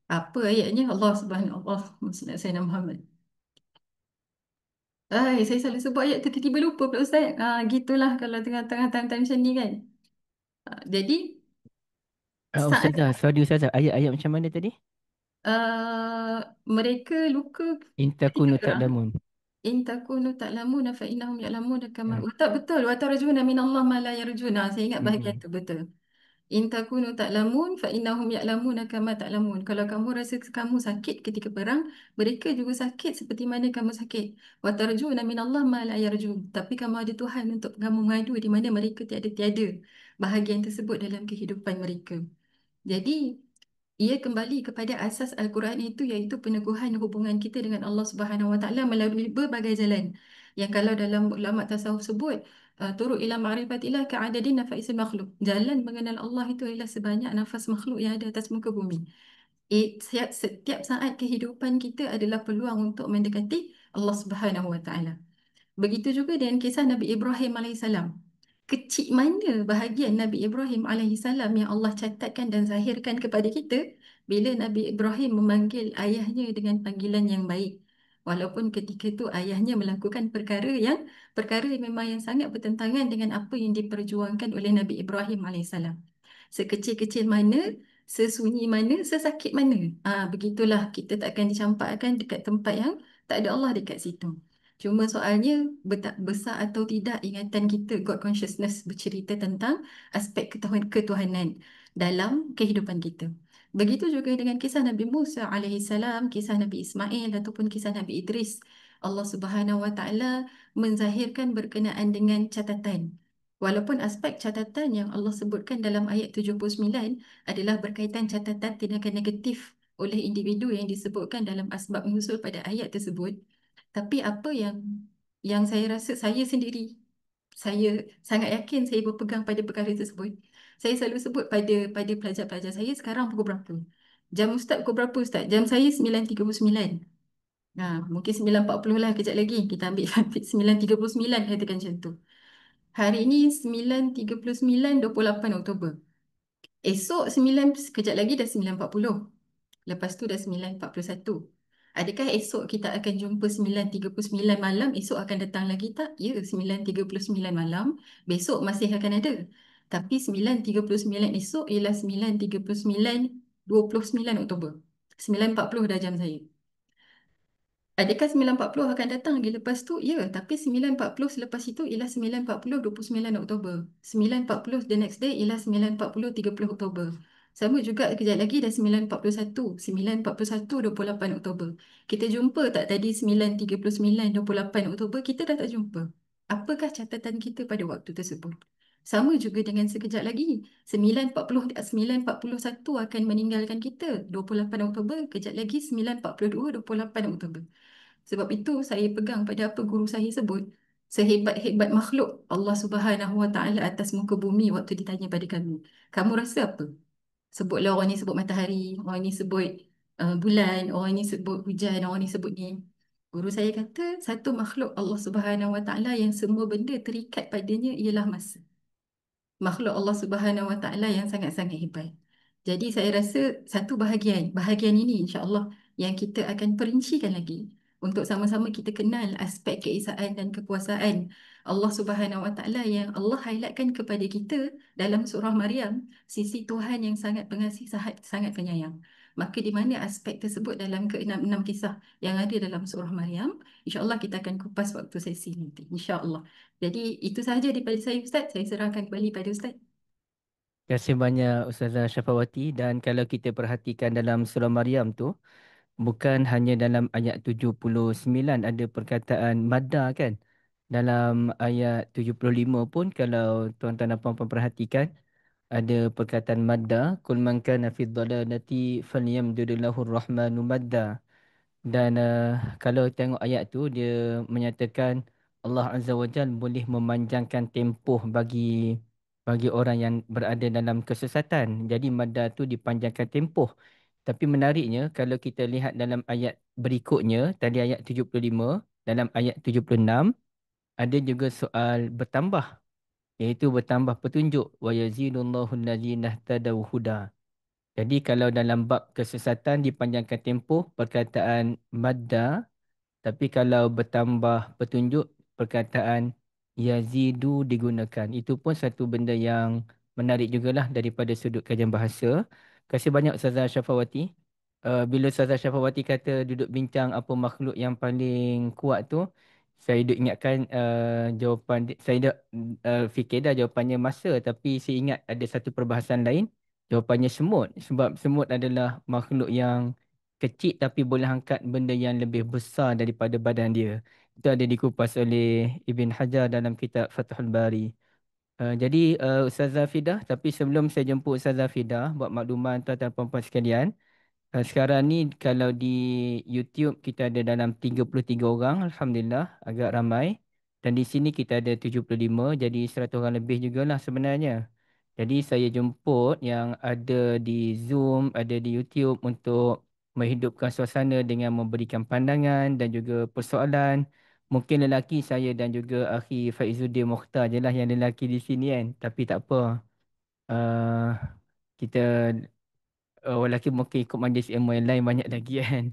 Apa ayatnya? Allah Subhanahu Wa Taala Sayyidina Muhammad. Saya selalu sebut ayat tu tiba-tiba lupa pula Ustaz. Gitulah kalau tengah-tengah time macam ni kan. Jadi saat Ustazah, sorry Ustazah, ayat-ayat macam mana tadi? mereka luka In ketika takunu perang. ta'lamun. In takunu ta'lamuna fa innahum ya'lamuna kama. Tak betul. Wa tarjuna minallah ma la yarjuna. Saya ingat bahagian tu betul. In takunu ta'lamun fa innahum ya'lamuna kama ta'lamun. Kalau kamu rasa kamu sakit ketika perang, mereka juga sakit seperti mana kamu sakit. Wa tarjuna minallah ma la yarjun. Tapi kamu ada Tuhan untuk kamu mengadu di mana mereka tiada bahagian tersebut dalam kehidupan mereka. Jadi ia kembali kepada asas Al-Quran itu iaitu peneguhan hubungan kita dengan Allah Subhanahu Wa Taala melalui berbagai jalan. Yang kalau dalam ulama tasawuf sebut turuk ila ma'rifatillah ka'adadin nafa'isil makhluk. Jalan mengenal Allah itu adalah sebanyak nafas makhluk yang ada atas muka bumi. Setiap saat kehidupan kita adalah peluang untuk mendekati Allah Subhanahu Wa Taala. Begitu juga dengan kisah Nabi Ibrahim alaihissalam. Kecil mana bahagian Nabi Ibrahim alaihissalam yang Allah catatkan dan zahirkan kepada kita bila Nabi Ibrahim memanggil ayahnya dengan panggilan yang baik. Walaupun ketika itu ayahnya melakukan perkara yang memang yang sangat bertentangan dengan apa yang diperjuangkan oleh Nabi Ibrahim alaihissalam. Sekecil-kecil mana, sesunyi mana, sesakit mana. Begitulah kita tak akan dicampakkan dekat tempat yang tak ada Allah dekat situ. Cuma soalnya besar atau tidak ingatan kita, God consciousness bercerita tentang aspek ketuhanan dalam kehidupan kita. Begitu juga dengan kisah Nabi Musa alaihissalam, kisah Nabi Ismail ataupun kisah Nabi Idris. Allah Subhanahu Wa Taala menzahirkan berkenaan dengan catatan. Walaupun aspek catatan yang Allah sebutkan dalam ayat 79 adalah berkaitan catatan tindakan negatif oleh individu yang disebutkan dalam asbab nuzul pada ayat tersebut, tapi apa yang saya rasa saya sendiri, saya sangat yakin saya berpegang pada perkara tersebut. Saya selalu sebut pada pelajar-pelajar saya, sekarang pukul berapa? Jam Ustaz pukul berapa Ustaz? Jam saya 9.39. Nah, mungkin 9.40 lah kejap lagi. Kita ambil 9.39 katakan macam tu. Hari ini 9.39, 28 Oktober. Esok 9, sekejap lagi dah 9.40. Lepas tu dah 9.41. Adakah esok kita akan jumpa 9.39 malam? Esok akan datang lagi tak? Ya, 9.39 malam. Besok masih akan ada. Tapi 9.39 esok ialah 9.39, 29 Oktober. 9.40 dah jam saya. Adakah 9.40 akan datang lagi lepas tu? Ya, tapi 9.40 selepas itu ialah 9.40, 29 Oktober. 9.40 the next day ialah 9.40, 30 Oktober. Sama juga kejap lagi dah 9.41, 9.41, 28 Oktober. Kita jumpa tak tadi 9.39, 28 Oktober? Kita dah tak jumpa. Apakah catatan kita pada waktu tersebut? Sama juga dengan sekejap lagi. 9.40, 9.41 akan meninggalkan kita. 28 Oktober, kejap lagi 9.42, 28 Oktober. Sebab itu saya pegang pada apa guru saya sebut. Sehebat-hebat makhluk Allah Subhanahu Wa Taala atas muka bumi waktu ditanya pada kami. Kamu rasa apa? Sebutlah orang ni sebut matahari, orang ni sebut bulan, orang ni sebut hujan, orang ni sebut ni. Guru saya kata satu makhluk Allah Subhanahu Wa Taala yang semua benda terikat padanya ialah masa. Makhluk Allah Subhanahu Wa Taala yang sangat-sangat hebat. Jadi saya rasa satu bahagian ini insya-Allah yang kita akan perincikan lagi untuk sama-sama kita kenal aspek keesaan dan kekuasaan Allah Subhanahu Wa Taala yang Allah highlightkan kepada kita dalam surah Maryam, sisi Tuhan yang sangat pengasih, sangat penyayang. Maka di mana aspek tersebut dalam ke-66 kisah yang ada dalam surah Maryam, insya-Allah kita akan kupas waktu sesi nanti, insya-Allah. Jadi itu sahaja daripada saya Ustaz. Saya serahkan kembali pada Ustaz. Terima kasih banyak Ustazah Syafawati. Dan kalau kita perhatikan dalam surah Maryam tu, bukan hanya dalam ayat 79 ada perkataan madda kan. Dalam ayat 75 pun kalau tuan-tuan dan puan-puan perhatikan, ada perkataan madda. Kul man kana fi dhalalati falyamdud lahu rahmanu madda. Dan kalau tengok ayat tu, dia menyatakan Allah Azza wa Jal boleh memanjangkan tempoh bagi orang yang berada dalam kesesatan. Jadi madda tu dipanjangkan tempoh. Tapi menariknya kalau kita lihat dalam ayat berikutnya, tadi ayat 75, dalam ayat 76, ada juga soal bertambah. Iaitu bertambah petunjuk. Wa yazidullahu allazina ihtadaw huda. Jadi kalau dalam bab kesesatan dipanjangkan tempoh perkataan madda, tapi kalau bertambah petunjuk perkataan yazidu digunakan. Itu pun satu benda yang menarik jugalah daripada sudut kajian bahasa. Terima kasih banyak Ustazah Syafawati. Bila Ustazah Syafawati kata duduk bincang apa makhluk yang paling kuat tu, saya duduk ingatkan jawapan, saya dah fikir dah jawapannya masa, tapi saya ingat ada satu perbahasan lain, jawapannya semut. Sebab semut adalah makhluk yang kecil tapi boleh angkat benda yang lebih besar daripada badan dia. Itu ada dikupas oleh Ibn Hajar dalam kitab Fathul Bari. Jadi Ustazah Fidah, tapi sebelum saya jemput Ustazah Fidah buat makluman tuan-tuan dan puan-puan sekalian, sekarang ni kalau di YouTube kita ada dalam 33 orang, Alhamdulillah, agak ramai. Dan di sini kita ada 75, jadi 100 orang lebih jugalah sebenarnya. Jadi saya jemput yang ada di Zoom, ada di YouTube untuk menghidupkan suasana dengan memberikan pandangan dan juga persoalan. Mungkin lelaki saya dan juga akhi Faizuddin Mokhtar je lah yang lelaki di sini kan. Tapi tak apa. Uh, kita lelaki mungkin ikut majlis ilmu yang lain banyak lagi kan.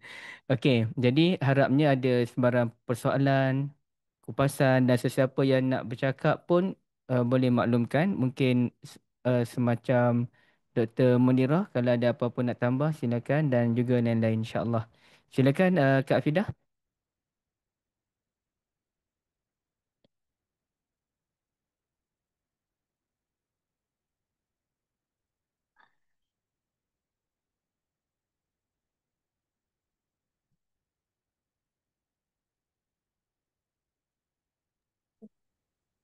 Okey, jadi harapnya ada sebarang persoalan, kupasan dan sesiapa yang nak bercakap pun boleh maklumkan. Mungkin semacam Dr. Munirah kalau ada apa-apa nak tambah silakan dan juga lain-lain insya-Allah. Silakan Kak Fidah.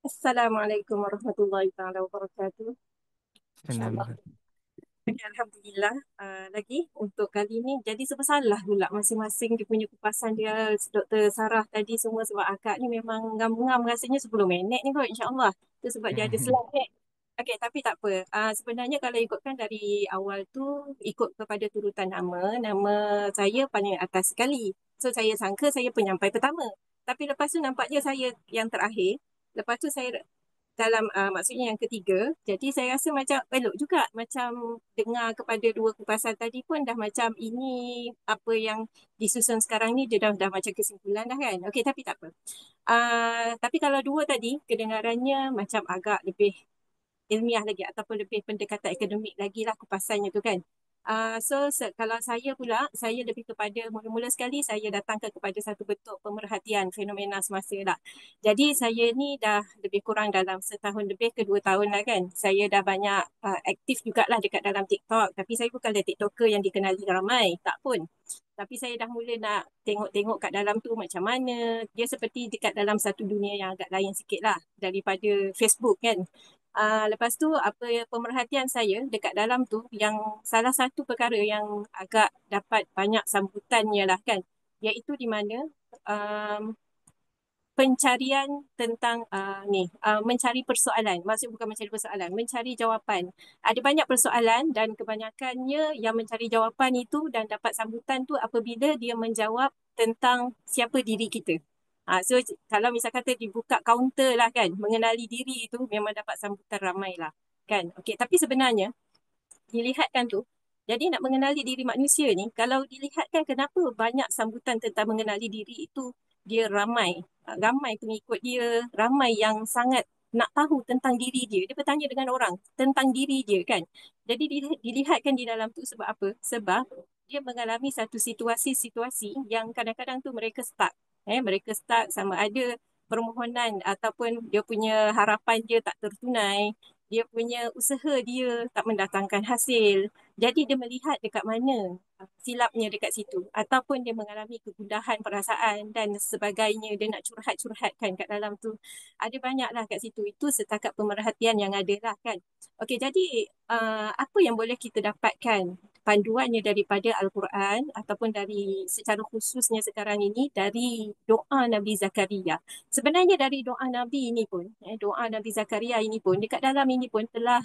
Assalamualaikum warahmatullahi taala wabarakatuh. InsyaAllah. Okay, Alhamdulillah. Lagi untuk kali ni jadi sebesalah pula masing-masing dia punya kupasan dia. Dr. Sarah tadi semua sebab akak ni memang ngam-ngam rasanya 10 minit ni kot insyaAllah. Itu sebab dia ada slide ni. Okay, tapi tak apa. Sebenarnya kalau ikutkan dari awal tu ikut kepada turutan nama saya paling atas sekali. So saya sangka saya penyampai pertama. Tapi lepas tu nampaknya saya yang terakhir. Lepas tu saya dalam maksudnya yang ketiga. Jadi saya rasa macam elok juga macam dengar kepada dua kupasan tadi pun dah macam ini apa yang disusun sekarang ni dia dah macam kesimpulan dah kan. Okey tapi tak apa. Tapi kalau dua tadi kedengarannya macam agak lebih ilmiah lagi ataupun lebih pendekatan akademik lagi lah kupasannya tu kan. Kalau saya pula, saya lebih kepada mula-mula sekali saya datangkan kepada satu bentuk pemerhatian fenomena semasa lah. Jadi saya ni dah lebih kurang dalam setahun lebih ke 2 tahun lah kan. Saya dah banyak aktif jugalah dekat dalam TikTok. Tapi saya bukanlah TikToker yang dikenali ramai, tak pun. Tapi saya dah mula nak tengok-tengok kat dalam tu macam mana. Dia seperti dekat dalam satu dunia yang agak lain sikit lah daripada Facebook kan. Lepas tu apa pemerhatian saya dekat dalam tu yang salah satu perkara yang agak dapat banyak sambutannya lah kan, iaitu di mana pencarian tentang mencari persoalan. Maksud bukan mencari persoalan, mencari jawapan. Ada banyak persoalan dan kebanyakannya yang mencari jawapan itu dan dapat sambutan tu apabila dia menjawab tentang siapa diri kita. So kalau misal kata dibuka kaunter lah kan, mengenali diri itu memang dapat sambutan ramai lah kan. Okey, tapi sebenarnya dilihatkan tu, jadi nak mengenali diri manusia ni, kalau dilihatkan kenapa banyak sambutan tentang mengenali diri itu dia ramai pengikut dia, ramai yang sangat nak tahu tentang diri dia. Dia bertanya dengan orang tentang diri dia kan. Jadi dilihatkan di dalam tu sebab apa? Sebab dia mengalami satu situasi-situasi yang kadang-kadang tu mereka stuck. Mereka stuck sama ada permohonan ataupun dia punya harapan dia tak tertunai, dia punya usaha dia tak mendatangkan hasil. Jadi dia melihat dekat mana silapnya dekat situ. Ataupun dia mengalami kegundahan perasaan dan sebagainya. Dia nak curhat-curhatkan kat dalam tu. Ada banyaklah kat situ. Itu setakat pemerhatian yang ada lah kan. Okey, jadi apa yang boleh kita dapatkan panduannya daripada Al-Quran ataupun dari secara khususnya sekarang ini dari doa Nabi Zakaria. Sebenarnya dari doa Nabi ini pun, doa Nabi Zakaria ini pun, dekat dalam ini pun telah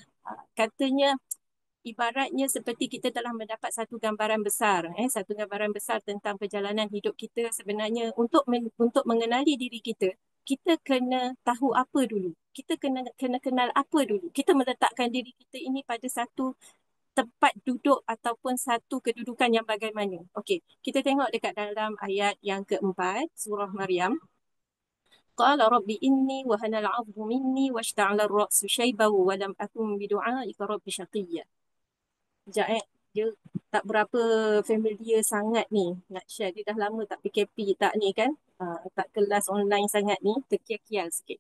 katanya ibaratnya seperti kita telah mendapat satu gambaran besar, satu gambaran besar tentang perjalanan hidup kita. Sebenarnya untuk mengenali diri kita, kita kena tahu apa dulu. Kita kena kenal apa dulu. Kita meletakkan diri kita ini pada satu tempat duduk ataupun satu kedudukan yang bagaimana. Okey, kita tengok dekat dalam ayat yang keempat, surah Maryam. Qala rabbi inni wa hanal 'azmu minni washta'ala ar-ra'su shayban wa lam akun bidu'aika rabbi shaqiyya. Sekejap dia tak berapa familiar sangat ni nak share. Dia dah lama tak PKP tak ni kan. Tak kelas online sangat ni, terkial-kial sikit.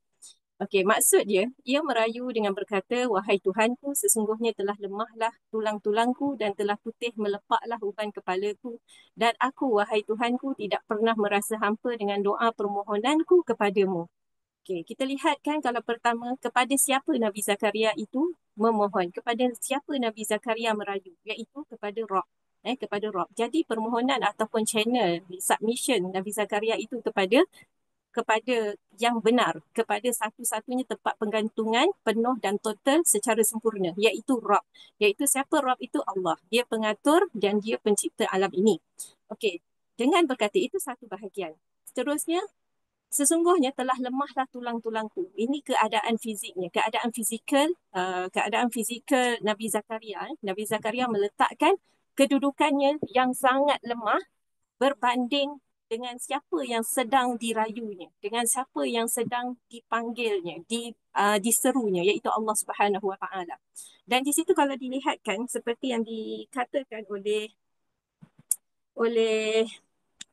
Okey, maksud dia, ia merayu dengan berkata, wahai Tuhanku, sesungguhnya telah lemahlah tulang-tulangku dan telah putih melepaklah uban kepalaku. Dan aku, wahai Tuhanku, tidak pernah merasa hampa dengan doa permohonanku kepadamu. Okey, kita lihat kan kalau pertama, kepada siapa Nabi Zakaria itu memohon. Kepada siapa Nabi Zakaria merayu, iaitu kepada Rabb. Kepada Rabb. Jadi permohonan ataupun channel submission Nabi Zakaria itu kepada yang benar, kepada satu-satunya tempat penggantungan penuh dan total secara sempurna, iaitu Rabb. Iaitu siapa Rabb itu? Allah. Dia pengatur dan dia pencipta alam ini. Okey, dengan berkata itu satu bahagian. Seterusnya, sesungguhnya telah lemahlah tulang-tulangku. Ini keadaan fiziknya, keadaan fizikal Nabi Zakaria. Nabi Zakaria meletakkan kedudukannya yang sangat lemah berbanding dengan siapa yang sedang dirayunya, dengan siapa yang sedang dipanggilnya, diserunya, iaitu Allah Subhanahu Wa Taala. Dan di situ kalau dilihatkan seperti yang dikatakan oleh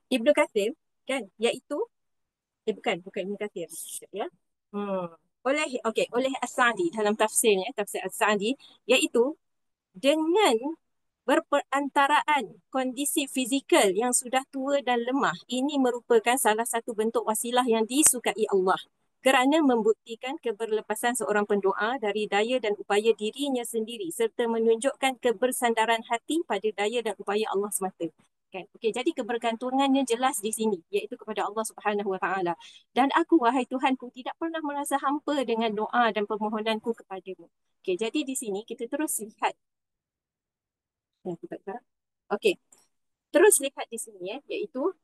Ibnu Katsir kan, iaitu bukan Ibnu Katsir ya. Oleh As-Sa'di dalam tafsirnya, tafsir As-Sa'di, iaitu dengan berperantaraan kondisi fizikal yang sudah tua dan lemah, ini merupakan salah satu bentuk wasilah yang disukai Allah kerana membuktikan keberlepasan seorang pendoa dari daya dan upaya dirinya sendiri serta menunjukkan kebersandaran hati pada daya dan upaya Allah semata. Kan? Okey, jadi kebergantungannya jelas di sini, iaitu kepada Allah Subhanahu Wa Taala. Dan aku, wahai Tuhanku, tidak pernah merasa hampa dengan doa dan permohonanku kepadamu. Okey, jadi di sini kita terus lihat. Okey, terus lihat di sini iaitu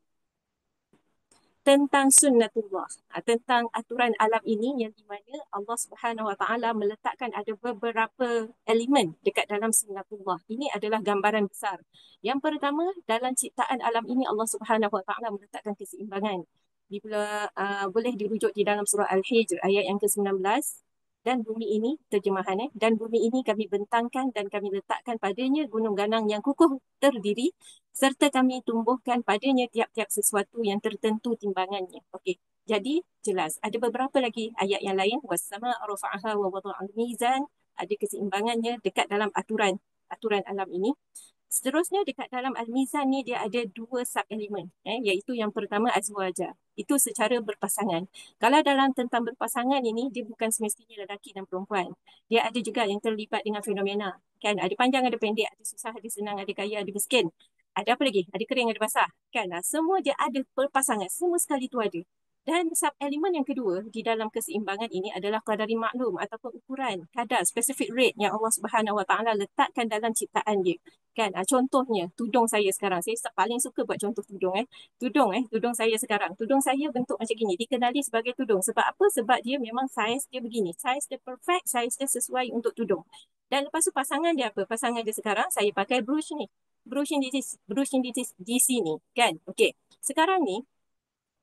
tentang sunnatullah, tentang aturan alam ini yang di mana Allah Subhanahu Wa Taala meletakkan ada beberapa elemen dekat dalam sunnatullah. Ini adalah gambaran besar. Yang pertama, dalam ciptaan alam ini Allah Subhanahu Wa Taala meletakkan keseimbangan. Boleh dirujuk di dalam surah Al-Hijr ayat yang ke-19. Dan bumi ini, terjemahan dan bumi ini kami bentangkan dan kami letakkan padanya gunung ganang yang kukuh terdiri serta kami tumbuhkan padanya tiap-tiap sesuatu yang tertentu timbangannya. Okey, jadi jelas. Ada beberapa lagi ayat yang lain. Was-samaa'a rafa'aha wa wada'al mizan. Ada keseimbangannya dekat dalam aturan alam ini. Seterusnya dekat dalam Al-Mizan ni dia ada dua sub-elemen, iaitu yang pertama azwaja. Itu secara berpasangan. Kalau dalam tentang berpasangan ini, dia bukan semestinya lelaki dan perempuan. Dia ada juga yang terlibat dengan fenomena. Kan? Ada panjang, ada pendek, ada susah, ada senang, ada kaya, ada miskin. Ada apa lagi? Ada kering, ada basah. Kan? Semua dia ada berpasangan. Semua sekali tu ada. Dan sub-elemen yang kedua di dalam keseimbangan ini adalah qadari maklum ataupun ukuran, kadar, specific rate yang Allah Subhanahu Wa Taala letakkan dalam ciptaan dia. Kan? Contohnya, tudung saya sekarang. Saya paling suka buat contoh tudung. Tudung saya sekarang. Tudung saya bentuk macam gini. Dikenali sebagai tudung. Sebab apa? Sebab dia memang saiz dia begini. Saiz dia perfect, saiz dia sesuai untuk tudung. Dan lepas tu pasangan dia apa? Pasangan dia sekarang, saya pakai brush ni. Brush yang di sini. Kan? Okey. Sekarang ni,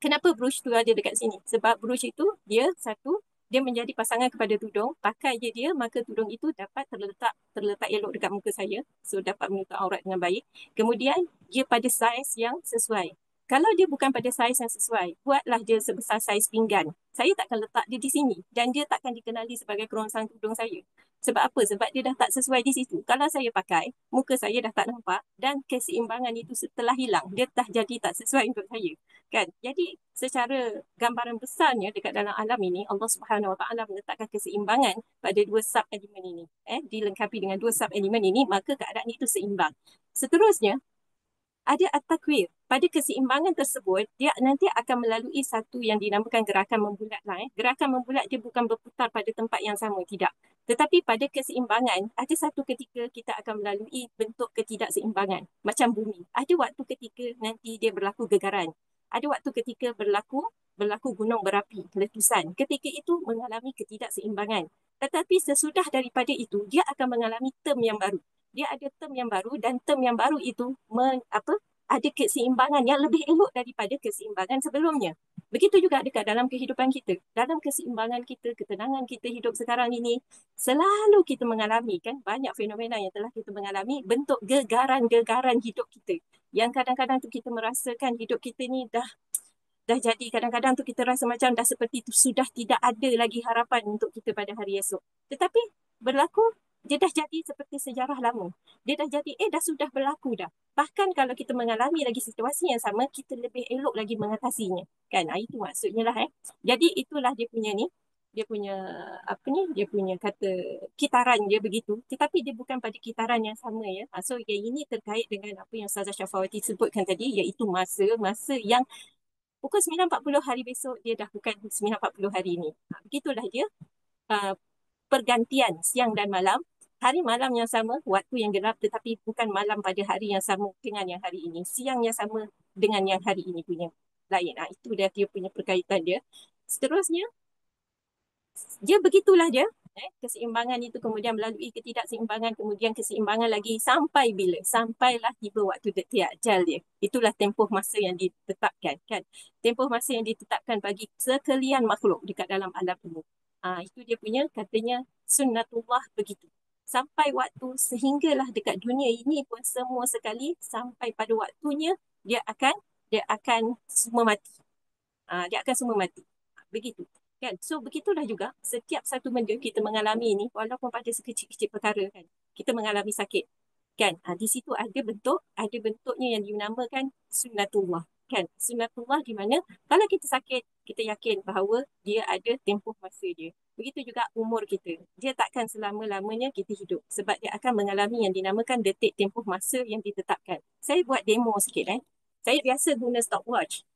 kenapa brush tu ada dekat sini? Sebab brush itu dia menjadi pasangan kepada tudung. Pakai dia, maka tudung itu dapat terletak elok dekat muka saya. So dapat menutup aurat dengan baik. Kemudian dia pada saiz yang sesuai. Kalau dia bukan pada saiz yang sesuai, buatlah dia sebesar saiz pinggan. Saya takkan letak dia di sini dan dia takkan dikenali sebagai kerongsang tudung saya. Sebab apa? Sebab dia dah tak sesuai di situ. Kalau saya pakai, muka saya dah tak nampak dan keseimbangan itu setelah hilang, dia dah jadi tak sesuai untuk saya. Kan? Jadi secara gambaran besarnya dekat dalam alam ini Allah Subhanahu Wa Taala meletakkan keseimbangan pada dua sub elemen ini. Dilengkapi dengan dua sub elemen ini, maka keadaan itu seimbang. Seterusnya ada at-takwir. Pada keseimbangan tersebut, dia nanti akan melalui satu yang dinamakan gerakan membulat lah. Gerakan membulat dia bukan berputar pada tempat yang sama, tidak. Tetapi pada keseimbangan, ada satu ketika kita akan melalui bentuk ketidakseimbangan. Macam bumi. Ada waktu ketika nanti dia berlaku gegaran. Ada waktu ketika berlaku gunung berapi, letusan. Ketika itu mengalami ketidakseimbangan. Tetapi sesudah daripada itu, dia akan mengalami term yang baru. Dia ada term yang baru dan term yang baru itu ada keseimbangan yang lebih elok daripada keseimbangan sebelumnya. Begitu juga dekat dalam kehidupan kita. Dalam keseimbangan kita, ketenangan kita hidup sekarang ini, selalu kita mengalami kan banyak fenomena yang telah kita mengalami bentuk gegaran-gegaran hidup kita. Yang kadang-kadang tu kita merasakan hidup kita ni dah jadi kadang-kadang tu kita rasa macam dah seperti tu sudah tidak ada lagi harapan untuk kita pada hari esok. Tetapi berlaku dia dah jadi seperti sejarah lama. Dia dah jadi, dah sudah berlaku dah. Bahkan kalau kita mengalami lagi situasi yang sama, kita lebih elok lagi mengatasinya. Kan? Itu maksudnya lah. Jadi itulah dia punya ni. Dia punya, dia punya kata kitaran dia begitu. Tetapi dia bukan pada kitaran yang sama ya. So yang ini terkait dengan apa yang Ustazah Syafawati sebutkan tadi, iaitu masa yang pukul 9.40 hari besok, dia dah bukan 9.40 hari ini. Begitulah dia pergantian siang dan malam. Hari malam yang sama, waktu yang gelap tetapi bukan malam pada hari yang sama dengan yang hari ini. Siang yang sama dengan yang hari ini punya lain. Itu dia punya perkaitan dia. Seterusnya, dia begitulah dia. Keseimbangan itu kemudian melalui ketidakseimbangan, kemudian keseimbangan lagi sampai bila? Sampailah tiba waktu detik ajal dia. Itulah tempoh masa yang ditetapkan. Kan? Tempoh masa yang ditetapkan bagi sekalian makhluk dekat dalam alam ini. Itu dia punya katanya sunnatullah begitu. Sampai waktu sehinggalah dekat dunia ini pun semua sekali sampai pada waktunya dia akan semua mati. Dia akan semua mati. Begitu. Kan? So begitulah juga setiap satu benda kita mengalami ini walaupun pada sekecil-kecil perkara kan. Kita mengalami sakit. Kan? Di situ ada bentuknya yang dinamakan sunnatullah. Kan? Sunnatullah di mana kalau kita sakit kita yakin bahawa dia ada tempoh masa dia. Begitu juga umur kita. Dia takkan selama-lamanya kita hidup sebab dia akan mengalami yang dinamakan detik tempoh masa yang ditetapkan. Saya buat demo sikit. Saya biasa guna stopwatch.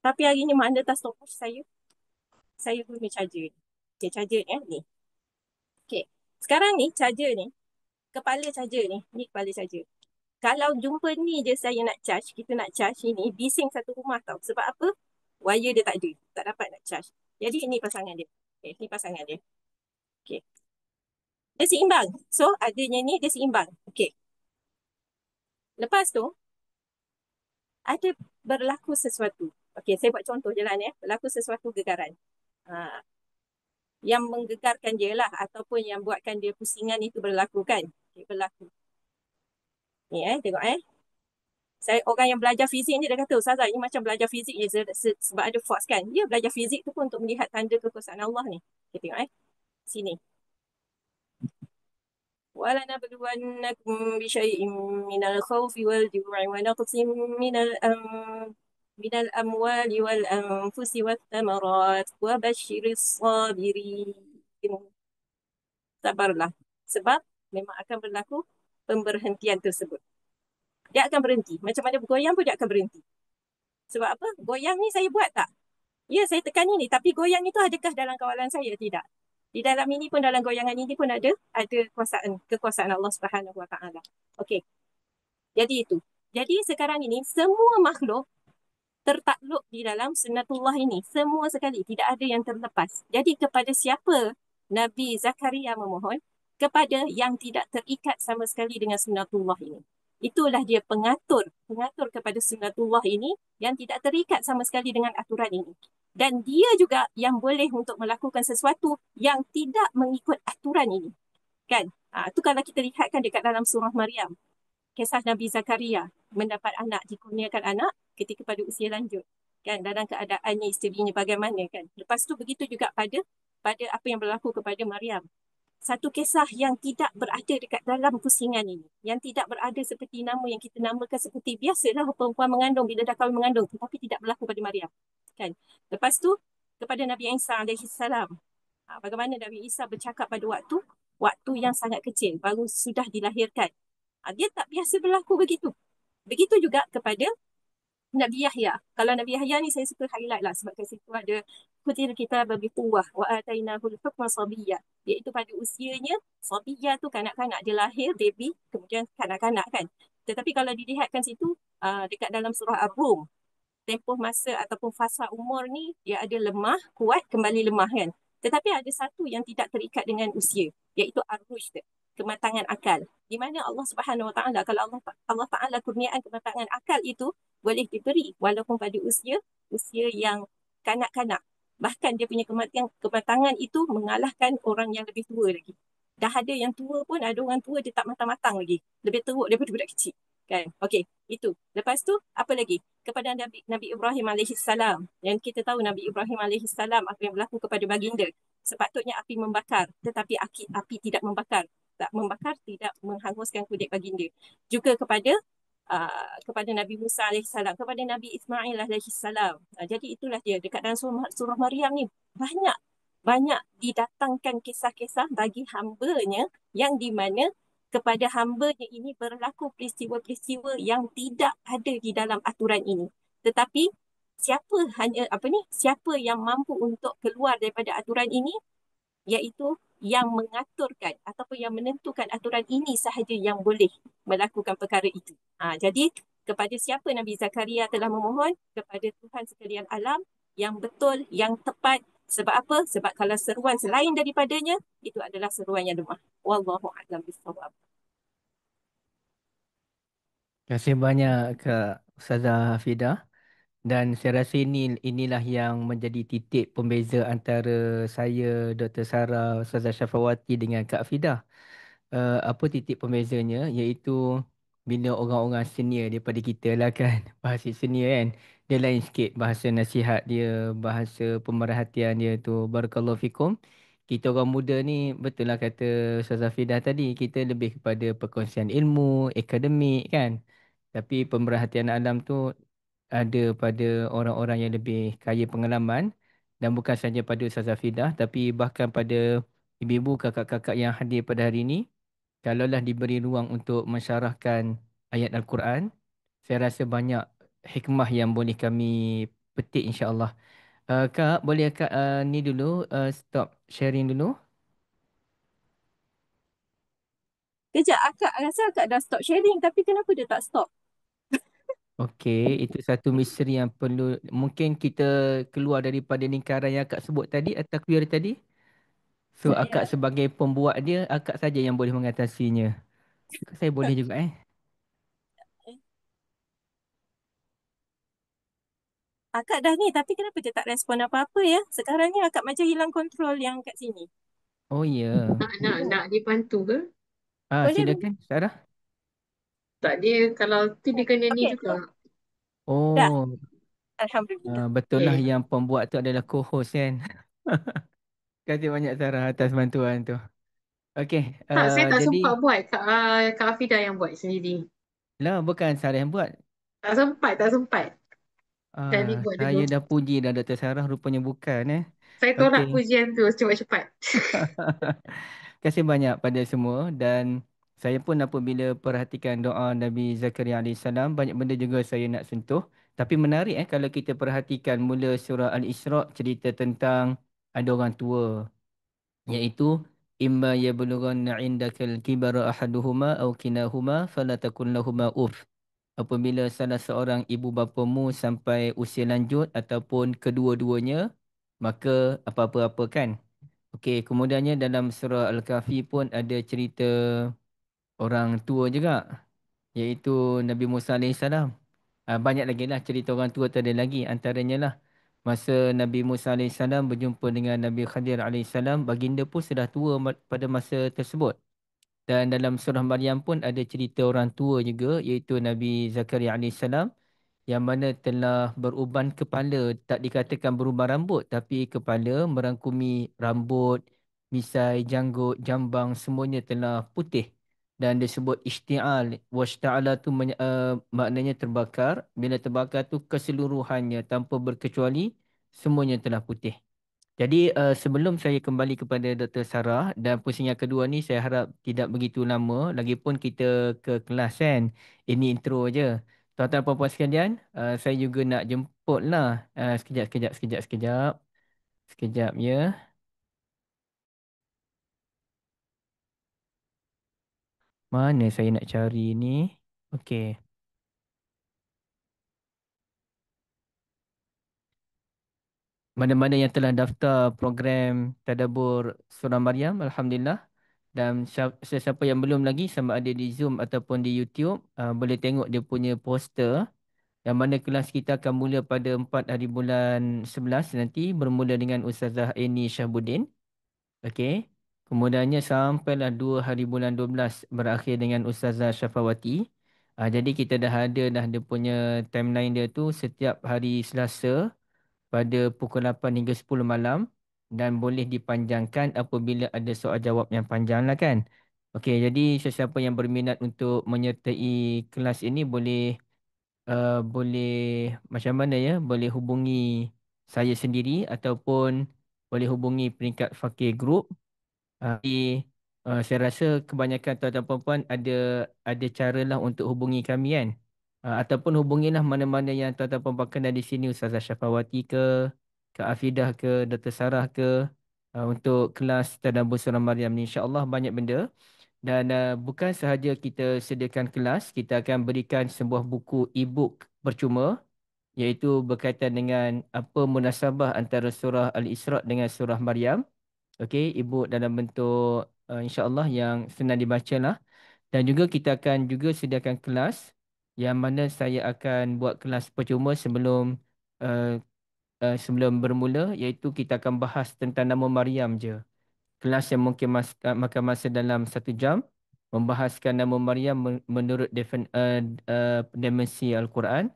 Tapi hari ni mana tak stopwatch saya? Saya guna charger. Okay, charger ni. Okay. Sekarang ni charger ni, kepala charger ni kepala charger. Kalau jumpa ni je saya nak charge, kita nak charge ini, bising satu rumah tau. Sebab apa? Wire dia tak ada. Tak dapat nak charge. Jadi ini pasangan dia. Okay, ini pasangan dia. Okay. Dia seimbang. So, adanya ni dia seimbang. Okay. Lepas tu, ada berlaku sesuatu. Okay, saya buat contoh je lah ni. Berlaku sesuatu gegaran. Yang menggegarkan dia lah ataupun yang buatkan dia pusingan itu berlaku kan. Okay, berlaku. Ni tengok Saya orang yang belajar fizik ni dia kata, Ustazah ini macam belajar fizik je sebab ada force kan. Ya, belajar fizik tu pun untuk melihat tanda kekuasaan Allah ni. Kita tengok sini. وَلَنَبْلُوَنَّكُمْ بِشَيْءٍ مِّنَ الْخَوْفِ وَالْجُوعِ وَنَقْصٍ من الأموال والأنفس والثمرات وبشر الصابرين. Sabarlah. Sebab memang akan berlaku pemberhentian tersebut. Dia akan berhenti. Macam mana bergoyang pun dia akan berhenti. Sebab apa? Goyang ni saya buat tak? Ya, saya tekan ini. Tapi goyang itu adakah dalam kawalan saya? Tidak. Di dalam ini pun, dalam goyangan ini pun ada kekuasaan Allah Subhanahu Wa Taala. Okey. Jadi itu. Jadi sekarang ini semua makhluk tertakluk di dalam sunnatullah ini. Semua sekali. Tidak ada yang terlepas. Jadi kepada siapa Nabi Zakaria memohon? Kepada yang tidak terikat sama sekali dengan sunnatullah ini. Itulah dia pengatur kepada sunnatullah ini yang tidak terikat sama sekali dengan aturan ini. Dan dia juga yang boleh untuk melakukan sesuatu yang tidak mengikut aturan ini. Kan? Itu kalau kita lihatkan dekat dalam surah Maryam. Kisah Nabi Zakaria mendapat anak, dikurniakan anak ketika pada usia lanjut. Kan? Dalam keadaannya isterinya bagaimana kan. Lepas tu begitu juga pada apa yang berlaku kepada Maryam. Satu kisah yang tidak berada dekat dalam pusingan ini. Yang tidak berada seperti nama yang kita namakan seperti biasalah perempuan mengandung bila dah kahwin mengandung. Tetapi tidak berlaku pada Maryam. Kan? Lepas tu, kepada Nabi Isa AS. Bagaimana Nabi Isa bercakap pada waktu yang sangat kecil. Baru sudah dilahirkan. Dia tak biasa berlaku begitu. Begitu juga kepada Nabi Yahya. Kalau Nabi Yahya ni saya suka highlight lah sebab kat situ ada kutil kita bagi quwwah wa atainahul hukma sabiyya, iaitu pada usianya sabiyya tu kanak-kanak, dia lahir baby kemudian kanak-kanak kan. Tetapi kalau dilihatkan situ dekat dalam surah Ar-Rum, tempoh masa ataupun fasa umur ni dia ada lemah, kuat, kembali lemah kan. Tetapi ada satu yang tidak terikat dengan usia, iaitu Ar-Rushd, kematangan akal. Di mana Allah Subhanahu Wa Taala, kalau Allah Taala kurniaan kematangan akal itu boleh diberi walaupun pada usia yang kanak-kanak. Bahkan dia punya kematangan itu mengalahkan orang yang lebih tua lagi. Dah ada yang tua pun, ada orang tua dia tak matang-matang lagi. Lebih teruk daripada budak kecil. Kan? Okey, itu. Lepas tu, apa lagi? Kepada Nabi Ibrahim AS. Yang kita tahu Nabi Ibrahim AS apa yang berlaku kepada baginda. Sepatutnya api membakar, tetapi api tidak membakar. Tak membakar, tidak menghanguskan kulit baginda. Juga kepada Nabi Musa AS, kepada Nabi Ismail AS. Jadi itulah dia. Dekat dalam surah Maryam ni, banyak didatangkan kisah-kisah bagi hambanya yang di mana kepada hambanya ini berlaku peristiwa-peristiwa yang tidak ada di dalam aturan ini. Tetapi siapa yang mampu untuk keluar daripada aturan ini, iaitu yang mengaturkan ataupun yang menentukan aturan ini sahaja yang boleh melakukan perkara itu. Jadi kepada siapa Nabi Zakaria telah memohon? Kepada Tuhan sekalian alam yang betul, yang tepat. Sebab apa? Sebab kalau seruan selain daripadanya, itu adalah seruan yang lemah. Wallahu a'lam bishawab. Terima kasih banyak Kak Ustazah Hafidah. Dan saya rasa inilah yang menjadi titik pembeza antara saya, Dr. Sarah, Ustazah Syafawati dengan Kak Fidah. Apa titik pembezanya? Iaitu bila orang-orang senior daripada kita lah kan. Bahasa senior kan. Dia lain sikit bahasa nasihat dia, bahasa pemerhatian dia tu. Barakallahu fikum. Kita orang muda ni betul lah kata Ustazah Fidah tadi. Kita lebih kepada perkongsian ilmu, akademik kan. Tapi pemerhatian alam tu ada pada orang-orang yang lebih kaya pengalaman dan bukan sahaja pada Ustazah Fidah tapi bahkan pada ibu-ibu, kakak-kakak yang hadir pada hari ini. Kalaulah diberi ruang untuk mensyarahkan ayat Al-Quran, saya rasa banyak hikmah yang boleh kami petik insya-Allah. Kak, boleh Kak ni dulu stop sharing dulu? Kejap, akak rasa akak dah stop sharing tapi kenapa dia tak stop? Okey, itu satu misteri yang perlu mungkin kita keluar daripada lingkaran yang akak sebut tadi atau query tadi. So akak sebagai pembuat dia, akak saja yang boleh mengatasinya. Saya boleh juga Akak dah ni tapi kenapa dia tak respon apa-apa ya? Sekarang ni akak macam hilang kontrol yang kat sini. Oh ya. Nak dibantu ke? Boleh, boleh. Silakan Sarah. Tak, dia kalau tu dia kena ni Okey, juga. dah. Oh, Alhamdulillah. betul lah Okay. yang pembuat tu adalah co-host kan. Terima kasih banyak Sarah atas bantuan tu. Okey, Tak, saya tak jadi sempat buat. Kak Afida yang buat sendiri. lah bukan Sarah yang buat. Tak sempat, tak sempat. Jadi buat Saya dulu. dah puji dah Dr. Sarah, rupanya bukan Saya Okey. tolak pujian tu cepat-cepat. Terima kasih banyak pada semua dan saya pun apabila perhatikan doa Nabi Zakaria alaihissalam banyak benda juga saya nak sentuh. Tapi menarik kalau kita perhatikan mula surah Al-Isra cerita tentang ada orang tua iaitu imma yablughanna indakal kibara ahaduhuma aw kinahuma fala takun lahumā uff. Apabila salah seorang ibu bapamu sampai usia lanjut ataupun kedua-duanya maka apa-apa-apa kan. Okey, kemudiannya dalam surah Al-Kahfi pun ada cerita orang tua juga iaitu Nabi Musa alaihissalam. Banyak lagi lah cerita orang tua tu ada lagi antaranya lah masa Nabi Musa alaihissalam berjumpa dengan Nabi Khadir alaihissalam, baginda pun sudah tua pada masa tersebut. Dan dalam surah Maryam pun ada cerita orang tua juga iaitu Nabi Zakaria alaihissalam yang mana telah beruban kepala, tak dikatakan beruban rambut tapi kepala merangkumi rambut, misai, janggut, jambang semuanya telah putih dan disebut isti'al. Washta'ala tu maknanya terbakar. Bila terbakar tu keseluruhannya tanpa berkecuali semuanya telah putih. Jadi sebelum saya kembali kepada Dr. Sarah dan pusing yang kedua ni saya harap tidak begitu lama. Lagipun kita ke kelas kan. Ini intro je. Tuan-tuan dan puan-puan sekalian, saya juga nak jemput lah. Sekejap, sekejap, sekejap, sekejap. Sekejap ya. Mana saya nak cari ni? Okey. Mana-mana yang telah daftar program Tadabbur Surah Maryam, Alhamdulillah. Dan sesiapa yang belum lagi sama ada di Zoom ataupun di YouTube, boleh tengok dia punya poster. Yang mana kelas kita akan mula pada 4 hari bulan 11 nanti bermula dengan Ustazah Eni Syahbudin. Okey. Kemudiannya sampailah 2 hari bulan 12 berakhir dengan Ustazah Syafawati. Jadi kita dah ada dah dia punya timeline dia tu setiap hari Selasa pada pukul 8 hingga 10 malam dan boleh dipanjangkan apabila ada soal jawab yang panjang lah kan. Okey, jadi sesiapa yang berminat untuk menyertai kelas ini boleh macam mana ya, boleh hubungi saya sendiri ataupun boleh hubungi peringkat Fakir Group. Jadi saya rasa kebanyakan tuan-tuan puan-puan ada cara lah untuk hubungi kami kan. Ataupun hubungilah mana-mana yang tuan-tuan puan-puan kenal di sini Ustazah Syafawati ke, Kak Afidah ke, Dr. Sarah ke untuk kelas Tadabbur Surah Maryam ni insya-Allah banyak benda. Dan bukan sahaja kita sediakan kelas, kita akan berikan sebuah buku e-book percuma iaitu berkaitan dengan apa munasabah antara surah Al-Isra dengan surah Maryam. Okey, e-book dalam bentuk insya-Allah yang senang dibaca lah. Dan juga kita akan juga sediakan kelas yang mana saya akan buat kelas percuma uh, sebelum bermula iaitu kita akan bahas tentang nama Maryam je. Kelas yang mungkin makan masa dalam 1 jam membahaskan nama Maryam menurut dimensi Al-Quran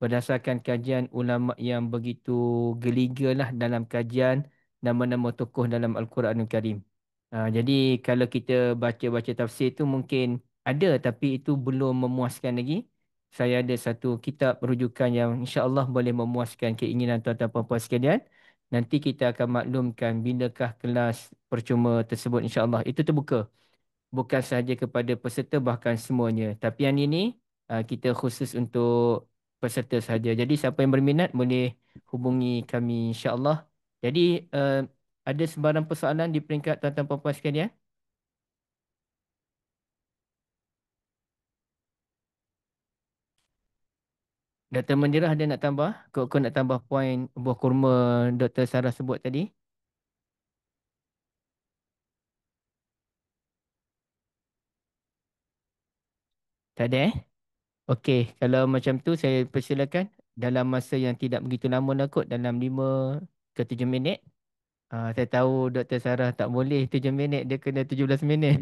berdasarkan kajian ulama yang begitu geliga lah dalam kajian nama-nama tokoh dalam Al-Quranul Karim. Jadi kalau kita baca-baca tafsir tu mungkin ada tapi itu belum memuaskan lagi. saya ada satu kitab rujukan yang insya-Allah boleh memuaskan keinginan tuan-tuan dan puan sekalian. Nanti kita akan maklumkan bilakah kelas percuma tersebut insya-Allah. Itu terbuka. Bukan sahaja kepada peserta bahkan semuanya. Tapi yang ini kita khusus untuk peserta sahaja. Jadi siapa yang berminat boleh hubungi kami insya-Allah. Jadi ada sebarang persoalan di peringkat tuan-tuan dan puan sekalian? Dr. Menjerah ada nak tambah? Kau nak tambah poin buah kurma Dr. Sarah sebut tadi? Tak ada eh? Okey, kalau macam tu saya persilakan dalam masa yang tidak begitu lama lah kot, dalam 5 ke 7 minit. Saya tahu Dr. Sarah tak boleh 7 minit, dia kena 17 minit.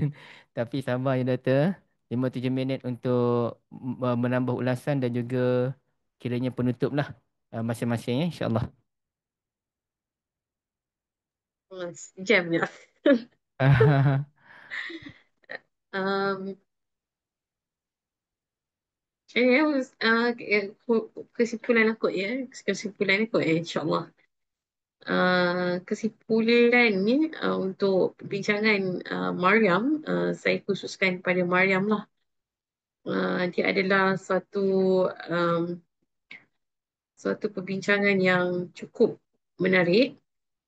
Tapi sabar ya Doktor. 5-7 minit untuk menambah ulasan dan juga kiranya penutup lah masing-masing ya insyaAllah. Jam ya. um, kesimpulan aku ya, kesimpulan aku insyaAllah. Kesimpulan ni untuk perbincangan Mariam, saya khususkan pada Mariam lah. Dia adalah um, suatu perbincangan yang cukup menarik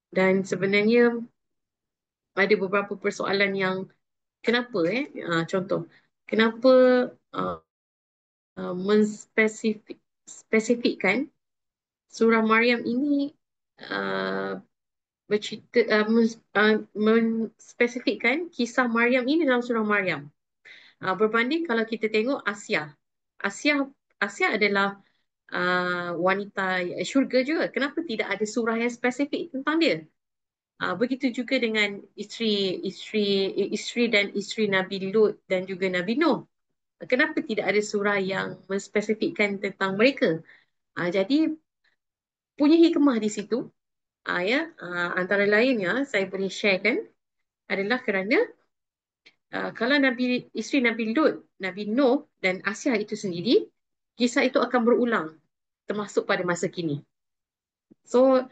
dan sebenarnya ada beberapa persoalan yang kenapa contoh kenapa uh, spesifikkan surah Maryam ini uh, bercerita menspesifikkan kisah Maryam ini dalam surah Maryam. Berbanding kalau kita tengok Asia. Asia Asia adalah wanita syurga juga. Kenapa tidak ada surah yang spesifik tentang dia? Begitu juga dengan isteri dan isteri Nabi Lut dan juga Nabi Nuh. Kenapa tidak ada surah yang menspesifikkan tentang mereka? Jadi punya hikmah di situ. Antara lainnya saya boleh sharekan adalah kerana kalau isteri Nabi Lut, Nabi Nuh dan Asia itu sendiri, kisah itu akan berulang termasuk pada masa kini. So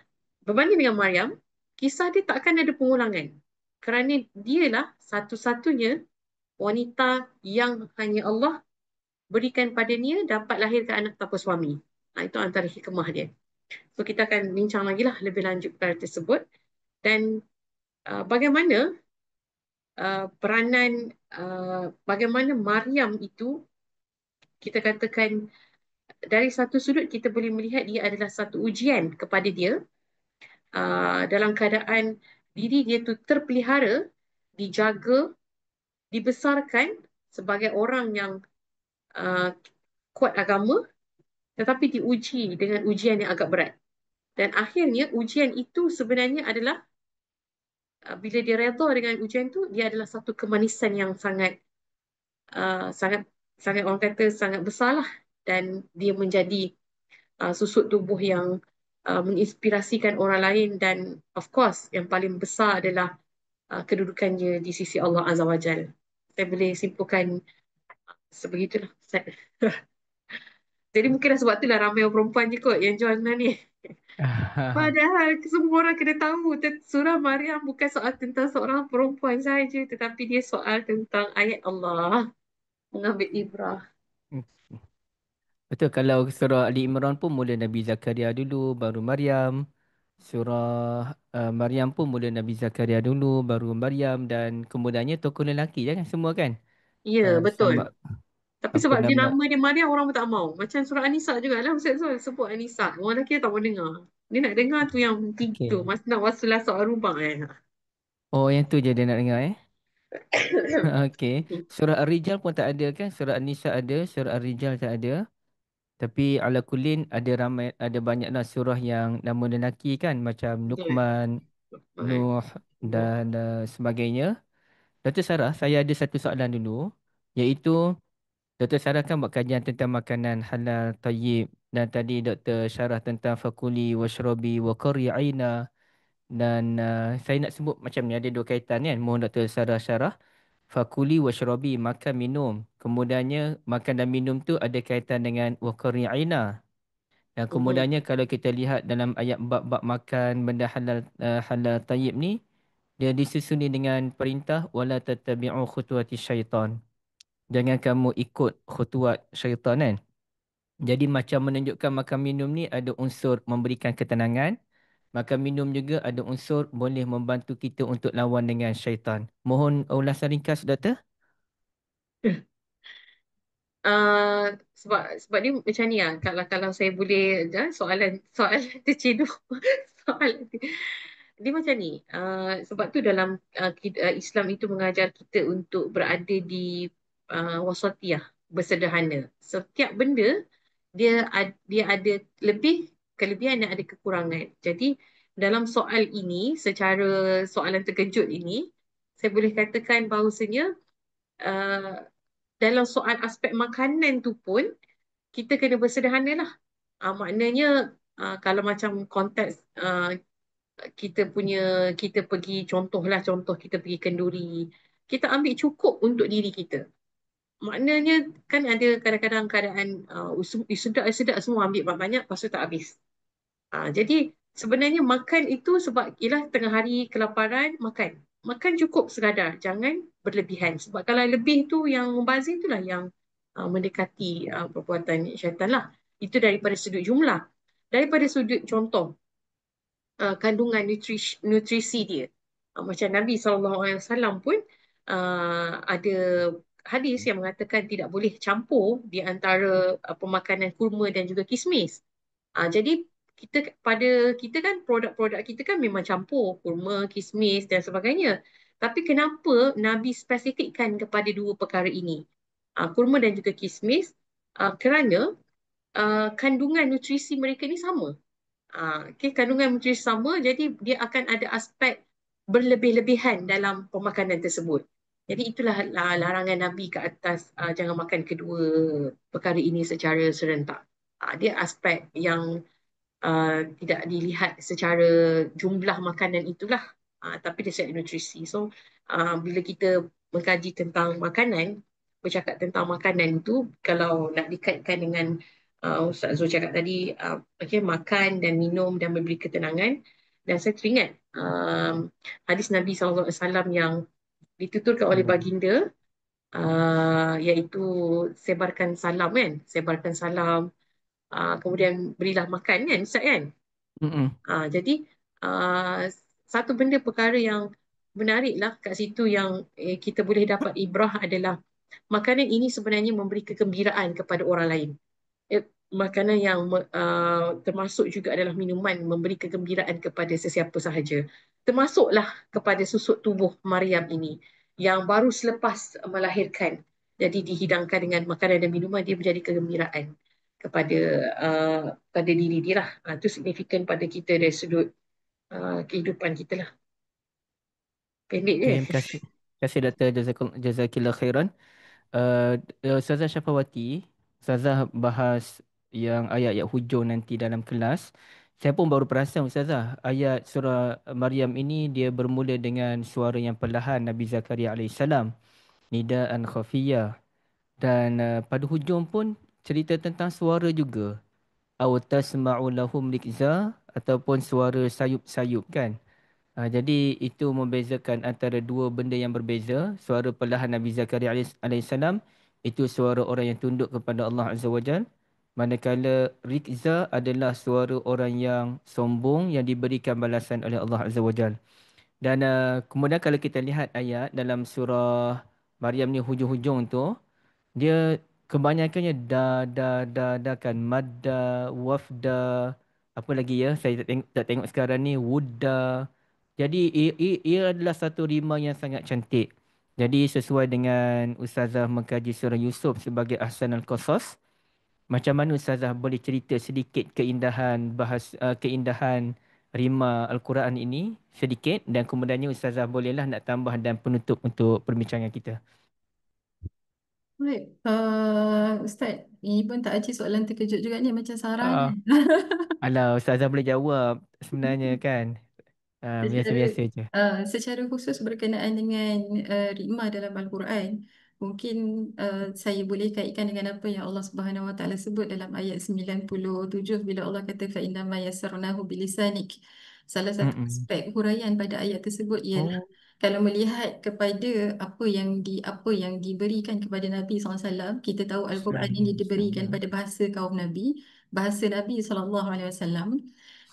berbanding dengan Maryam, kisah dia tak akan ada pengulangan kerana dialah satu-satunya wanita yang hanya Allah berikan pada dia dapat lahirkan anak tanpa suami. Itu antara hikmah dia. So kita akan bincang lagi lah lebih lanjut perkara tersebut dan bagaimana peranan bagaimana Maryam itu kita katakan dari satu sudut kita boleh melihat dia adalah satu ujian kepada dia dalam keadaan diri dia tu terpelihara, dijaga, dibesarkan sebagai orang yang uh, kuat agama tetapi diuji dengan ujian yang agak berat. Dan akhirnya ujian itu sebenarnya adalah bila dia redha dengan ujian tu, dia adalah satu kemanisan yang sangat sangat sangat orang kata sangat besar lah dan dia menjadi susuk tubuh yang menginspirasikan orang lain dan of course yang paling besar adalah kedudukannya di sisi Allah Azza wa Jal. Saya boleh simpulkan sebegitulah. Jadi mungkin sebab itulah ramai orang perempuan je kot yang jual ni. Padahal semua orang kena tahu surah Maryam bukan soal tentang seorang perempuan saja tetapi dia soal tentang ayat Allah mengambil ibrah. Betul, kalau surah Ali Imran pun mula Nabi Zakaria dulu baru Maryam. Surah Maryam pun mula Nabi Zakaria dulu baru Maryam dan kemudiannya tokoh lelaki je kan semua kan. Ya, betul. Sama Tapi apa sebab dia nama nama dia Maryam orang pun tak mau. Macam surah An-Nisa juga lah. Ustaz Zul sebut An-Nisa. Orang lelaki tak mau dengar. Dia nak dengar tu yang tiga. okey. Mas nak wasulah soal rumah Oh yang tu je dia nak dengar eh. Okey. Surah Ar-Rijal pun tak ada kan? Surah An-Nisa ada, surah Ar-Rijal tak ada. Tapi ala kulin ada ramai ada banyaklah surah yang nama lelaki kan macam Ya. Luqman, Nuh dan sebagainya. Dr. Sarah, saya ada satu soalan dulu iaitu Dr. Sarah kan buat kajian tentang makanan halal tayyib dan tadi Dr. Sarah tentang fakuli washrobi wa qurri aina dan saya nak sebut macam ni ada dua kaitan kan mohon Dr. Sarah syarah. Fakuli washrabi, makan minum. Kemudiannya makan dan minum tu ada kaitan dengan waqarri aina. Dan Mhm. kemudiannya kalau kita lihat dalam ayat bab-bab makan benda halal halal tayyib ni, dia disusuni dengan perintah wala tattabi'u khutuwati syaitan. Jangan kamu ikut khutuwat syaitan kan. Jadi macam menunjukkan makan minum ni ada unsur memberikan ketenangan. Makan minum juga ada unsur boleh membantu kita untuk lawan dengan syaitan. Mohon ulasan ringkas, Doktor. Sebab ni macam ni lah. Kalau saya boleh soalan terceduk soalan dia macam ni. Sebab tu dalam Islam itu mengajar kita untuk berada di wasatiyah, bersederhana. Setiap benda dia ada lebih kelebihan dan ada kekurangan. Jadi dalam soal ini, secara soalan terkejut ini, saya boleh katakan bahawasanya uh, dalam soal aspek makanan tu pun kita kena bersederhana lah. Maknanya kalau macam konteks kita pergi contoh kita pergi kenduri, kita ambil cukup untuk diri kita. Maknanya kan ada kadang-kadang keadaan sedap semua ambil banyak lepas tu tak habis. Jadi sebenarnya makan itu sebab ialah tengah hari kelaparan, makan. Makan cukup sekadar, jangan berlebihan. Sebab kalau lebih tu yang membazir itulah yang mendekati perbuatan syaitan lah. Itu daripada sudut jumlah. Daripada sudut contoh, kandungan nutrisi dia. Macam Nabi SAW pun ada hadis yang mengatakan tidak boleh campur di antara pemakanan kurma dan juga kismis. Jadi kita kan produk-produk kita kan memang campur kurma, kismis dan sebagainya. Tapi kenapa Nabi spesifikkan kepada dua perkara ini? Kurma dan juga kismis kerana kandungan nutrisi mereka ni sama. Okay, kandungan nutrisi sama, jadi dia akan ada aspek berlebih-lebihan dalam pemakanan tersebut. Jadi itulah larangan Nabi ke atas jangan makan kedua perkara ini secara serentak. Dia aspek yang tidak dilihat secara jumlah makanan itulah, tapi dia secara nutrisi. So bila kita mengkaji tentang makanan, bercakap tentang makanan itu, kalau nak dikaitkan dengan Ustaz Zul cakap tadi, okay, makan dan minum dan memberi ketenangan, dan saya teringat hadis Nabi SAW yang dituturkan oleh baginda, iaitu sebarkan salam kan, sebarkan salam, kemudian berilah makan kan Ustaz kan. Mm-mm. Jadi satu benda perkara yang menariklah kat situ yang kita boleh dapat ibrah adalah makanan ini sebenarnya memberi kegembiraan kepada orang lain. Makanan yang termasuk juga adalah minuman memberi kegembiraan kepada sesiapa sahaja. Termasuklah kepada susuk tubuh Maryam ini yang baru selepas melahirkan. Jadi dihidangkan dengan makanan dan minuman, dia menjadi kegembiraan kepada pada diri dia lah. Itu signifikan pada kita dari sudut kehidupan kita lah. Pendek je. Okay, terima kasih. Terima kasih Dr. Jazakillah khairan. Ustazah Syafawati, Ustazah bahas yang ayat-ayat hujung nanti dalam kelas. Saya pun baru perasan Ustazah, ayat surah Maryam ini dia bermula dengan suara yang perlahan Nabi Zakaria alaihissalam. Nidaan khafiyah. Dan pada hujung pun cerita tentang suara juga. Aw tasma'u lahum rikza ataupun suara sayup-sayup kan. Jadi itu membezakan antara dua benda yang berbeza. Suara perlahan Nabi Zakaria alaihissalam itu suara orang yang tunduk kepada Allah Azza wa Jal. Manakala rikza adalah suara orang yang sombong yang diberikan balasan oleh Allah Azza wa Jal. Dan kemudian kalau kita lihat ayat dalam surah Maryam ni hujung-hujung tu, dia kebanyakannya da kan madda, wafda, apa lagi ya? Saya tak tengok sekarang ni wudda. Jadi ia adalah satu rima yang sangat cantik. Jadi sesuai dengan Ustazah mengkaji surah Yusuf sebagai Ahsanul Qasas, macam mana Ustazah boleh cerita sedikit keindahan rima Al-Quran ini sedikit dan kemudiannya Ustazah bolehlah nak tambah dan penutup untuk perbincangan kita. Baik, Ustaz, ini pun tak aci soalan terkejut juga ni macam Sarah ni. Ah, alah Ustazah boleh jawab sebenarnya kan. Secara Biasa-biasa je. secara khusus berkenaan dengan rikmah dalam Al-Quran, mungkin saya boleh kaitkan dengan apa yang Allah Subhanahu Wa Taala sebut dalam ayat 97 bila Allah kata fa inna ma yassarnahu bilisanik. Salah satu Mm-mm. aspek huraian pada ayat tersebut ialah Oh, kalau melihat kepada apa yang diberikan kepada Nabi SAW, kita tahu Al-Quran ini diberikan Sallallahu pada bahasa kaum Nabi, bahasa Nabi SAW.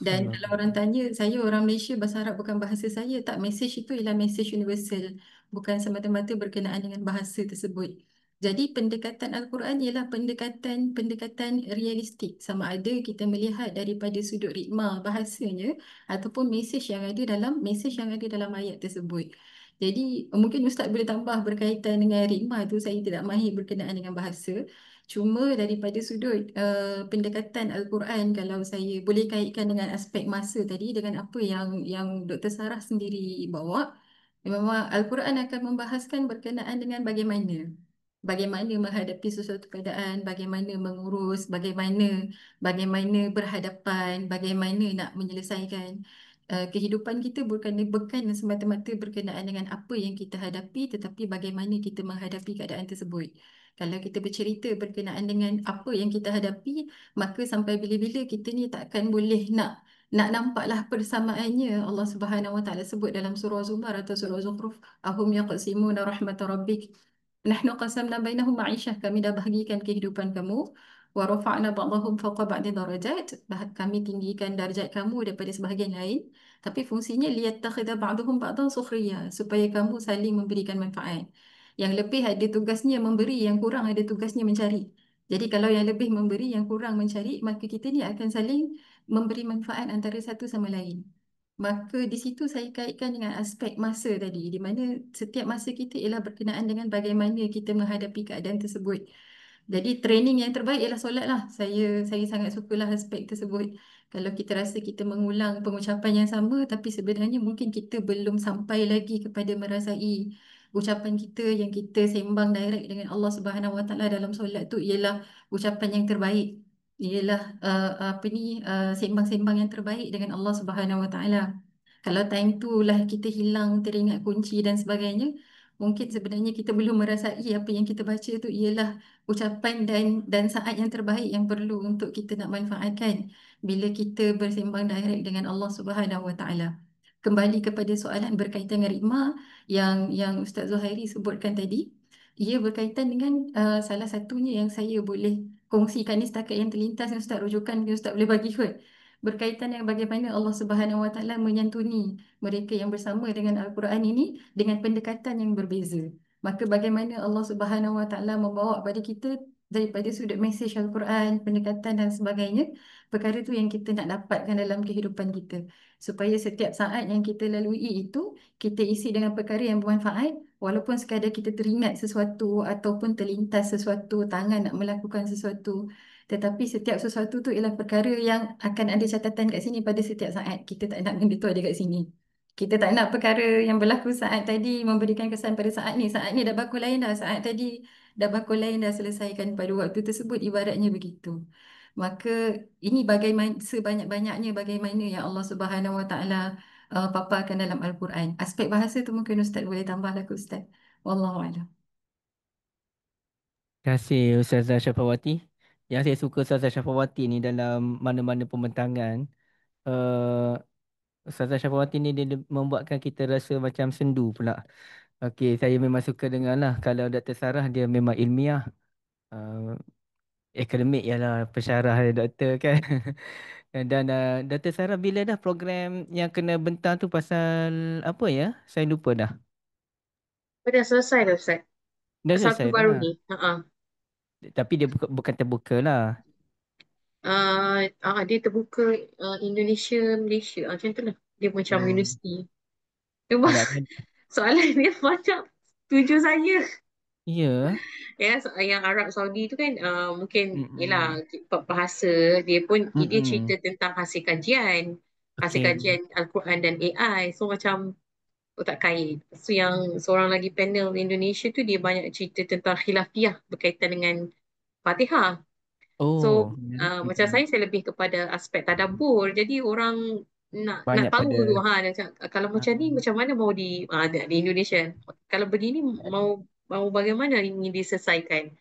Dan kalau orang Sallallahu. tanya, saya orang Malaysia, bahasa Arab bukan bahasa saya, tak, message itu ialah message universal, bukan semata-mata berkenaan dengan bahasa tersebut. Jadi pendekatan Al-Quran ialah pendekatan realistik, sama ada kita melihat daripada sudut rikmah bahasanya ataupun message yang ada dalam ayat tersebut. Jadi mungkin Ustaz boleh tambah berkaitan dengan rikmah itu, saya tidak mahir berkenaan dengan bahasa. Cuma daripada sudut pendekatan Al-Quran, kalau saya boleh kaitkan dengan aspek masa tadi dengan apa yang Dr. Sarah sendiri bawa, memang Al-Quran akan membahaskan berkenaan dengan bagaimana menghadapi sesuatu keadaan, bagaimana mengurus, bagaimana berhadapan, bagaimana nak menyelesaikan kehidupan kita, bukan semata-mata berkenaan dengan apa yang kita hadapi, tetapi bagaimana kita menghadapi keadaan tersebut. Kalau kita bercerita berkenaan dengan apa yang kita hadapi, maka sampai bila-bila kita ni takkan boleh nak nampaklah persamaannya. Allah Subhanahu Wa Taala sebut dalam surah Zumar atau surah Zukhruf, ahum yaqsimuna rahmata rabbik, nahnu qasamna bainahum ma'ishah, kami dah bahagikan kehidupan kamu, wa rafa'na ba'dahum fawqa ba'di darajat, kami tinggikan darjat kamu daripada sebahagian lain, tapi fungsinya liyattakhidha ba'duhum ba'dan sukhriya, supaya kamu saling memberikan manfaat. Yang lebih ada tugasnya memberi, yang kurang ada tugasnya mencari. Jadi kalau yang lebih memberi, yang kurang mencari, maka kita ni akan saling memberi manfaat antara satu sama lain. Maka di situ saya kaitkan dengan aspek masa tadi, di mana setiap masa kita ialah berkenaan dengan bagaimana kita menghadapi keadaan tersebut. Jadi training yang terbaik ialah solat lah. Saya sangat sukalah aspek tersebut. Kalau kita rasa kita mengulang pengucapan yang sama, tapi sebenarnya mungkin kita belum sampai lagi kepada merasai ucapan kita yang kita sembang direct dengan Allah Subhanahu Wa Taala dalam solat tu ialah ucapan yang terbaik. Ialah sembang-sembang yang terbaik dengan Allah Subhanahu Wa Taala. Kalau time tu lah kita hilang, teringat kunci dan sebagainya, mungkin sebenarnya kita belum merasai apa yang kita baca tu ialah ucapan dan saat yang terbaik yang perlu untuk kita nak manfaatkan bila kita bersembang direct dengan Allah Subhanahu Wa Taala. Kembali kepada soalan berkaitan dengan rikmah yang Ustaz Zuhairi sebutkan tadi, ia berkaitan dengan salah satunya yang saya boleh kongsikan ni setakat yang terlintas yang Ustaz rujukan, mungkin Ustaz boleh bagi kot. Berkaitan dengan bagaimana Allah Subhanahu Wa Taala menyantuni mereka yang bersama dengan Al-Quran ini dengan pendekatan yang berbeza. Maka bagaimana Allah Subhanahu Wa Taala membawa pada kita daripada sudut mesej Al-Quran, pendekatan dan sebagainya, perkara tu yang kita nak dapatkan dalam kehidupan kita. Supaya setiap saat yang kita lalui itu, kita isi dengan perkara yang bermanfaat, walaupun sekadar kita teringat sesuatu ataupun terlintas sesuatu, tangan nak melakukan sesuatu. Tetapi setiap sesuatu tu ialah perkara yang akan ada catatan kat sini pada setiap saat. Kita tak nak benda tu ada kat sini. Kita tak nak perkara yang berlaku saat tadi memberikan kesan pada saat ni. Saat ni dah bakul lain dah. Saat tadi dah bakul lain dah, selesaikan pada waktu tersebut, ibaratnya begitu. Maka ini bagaimana sebanyak-banyaknya bagaimana yang Allah Subhanahu Wa Taala paparkan dalam Al-Quran. Aspek bahasa tu mungkin Ustaz boleh tambah lagi Ustaz. Wallahu a'lam. Terima kasih Ustazah Syafawati. Yang saya suka Ustazah Syafawati ni dalam mana-mana pembentangan, uh, Ustazah Syafawati ni dia membuatkan kita rasa macam sendu pula. Okey, saya memang suka dengar lah. Kalau Dr. Sarah dia memang ilmiah. Uh, Akademik ialah pensyarah dia doktor kan. Dan Dr. Sarah bila dah program yang kena bentang tu pasal apa ya? Saya lupa dah. Dah selesai dah Ustaz. Dah Satu selesai baru dah. ni. Tapi dia bukan terbuka lah. Dia terbuka Indonesia, Malaysia. Macam tu lah. Dia macam Oh, universiti. Cuma agak kan. soalan dia macam tuju saya. Ya. Ya, yang Arab Saudi tu kan mungkin yelah Mm-mm. bahasa dia pun dia cerita Mm-mm. tentang hasil Okey. kajian Al-Quran dan AI. So macam otak kait. So yang seorang lagi panel Indonesia tu dia banyak cerita tentang khilafiyah berkaitan dengan Fatihah. So Oh, menarik. macam Mm-mm. saya lebih kepada aspek tadabbur. Jadi orang nak Banyak tahu pada tu ha, dia cakap, kalau ah, macam ni macam mana mau di Indonesia, kalau begini mau bagaimana ini diselesaikan.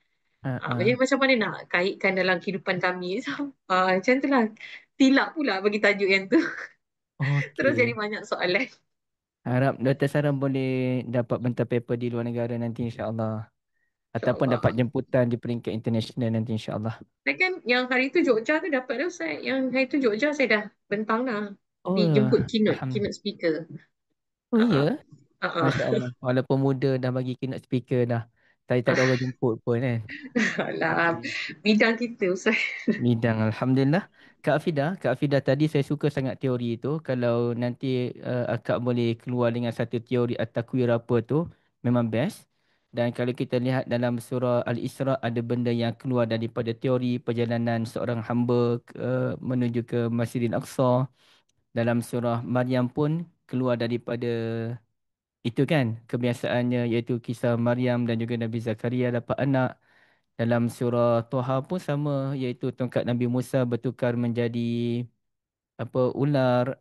ah, Jadi ah. macam mana nak kaitkan dalam kehidupan kami. Macam tu lah, tilap pula bagi tajuk yang tu. Terus jadi Okey. banyak soalan. Harap Dr. Sarah boleh dapat bentang paper di luar negara nanti insya-Allah. Ataupun InsyaAllah. dapat jemputan di peringkat international nanti insya-Allah. Saya kan yang hari tu Jogja tu dapat dah Ustaz. Yang hari tu Jogja saya dah bentang dah. Oh, Dijemput alhamdulillah. keynote speaker. Oh Uh, iya, uh, Masya Allah. Walaupun muda dah bagi keynote speaker dah. Tapi tak ada orang jemput pun kan. Alah, Okey. bidang kita Ustaz. Bidang Alhamdulillah. Kak Afidah tadi saya suka sangat teori itu. Kalau nanti akak boleh keluar dengan satu teori at-takwir apa tu, memang best. Dan kalau kita lihat dalam surah Al-Isra ada benda yang keluar daripada teori perjalanan seorang hamba menuju ke Masjidil Aqsa. Dalam surah Maryam pun keluar daripada itu kan kebiasaannya iaitu kisah Maryam dan juga Nabi Zakaria dapat anak. Dalam surah Toha pun sama iaitu tongkat Nabi Musa bertukar menjadi ular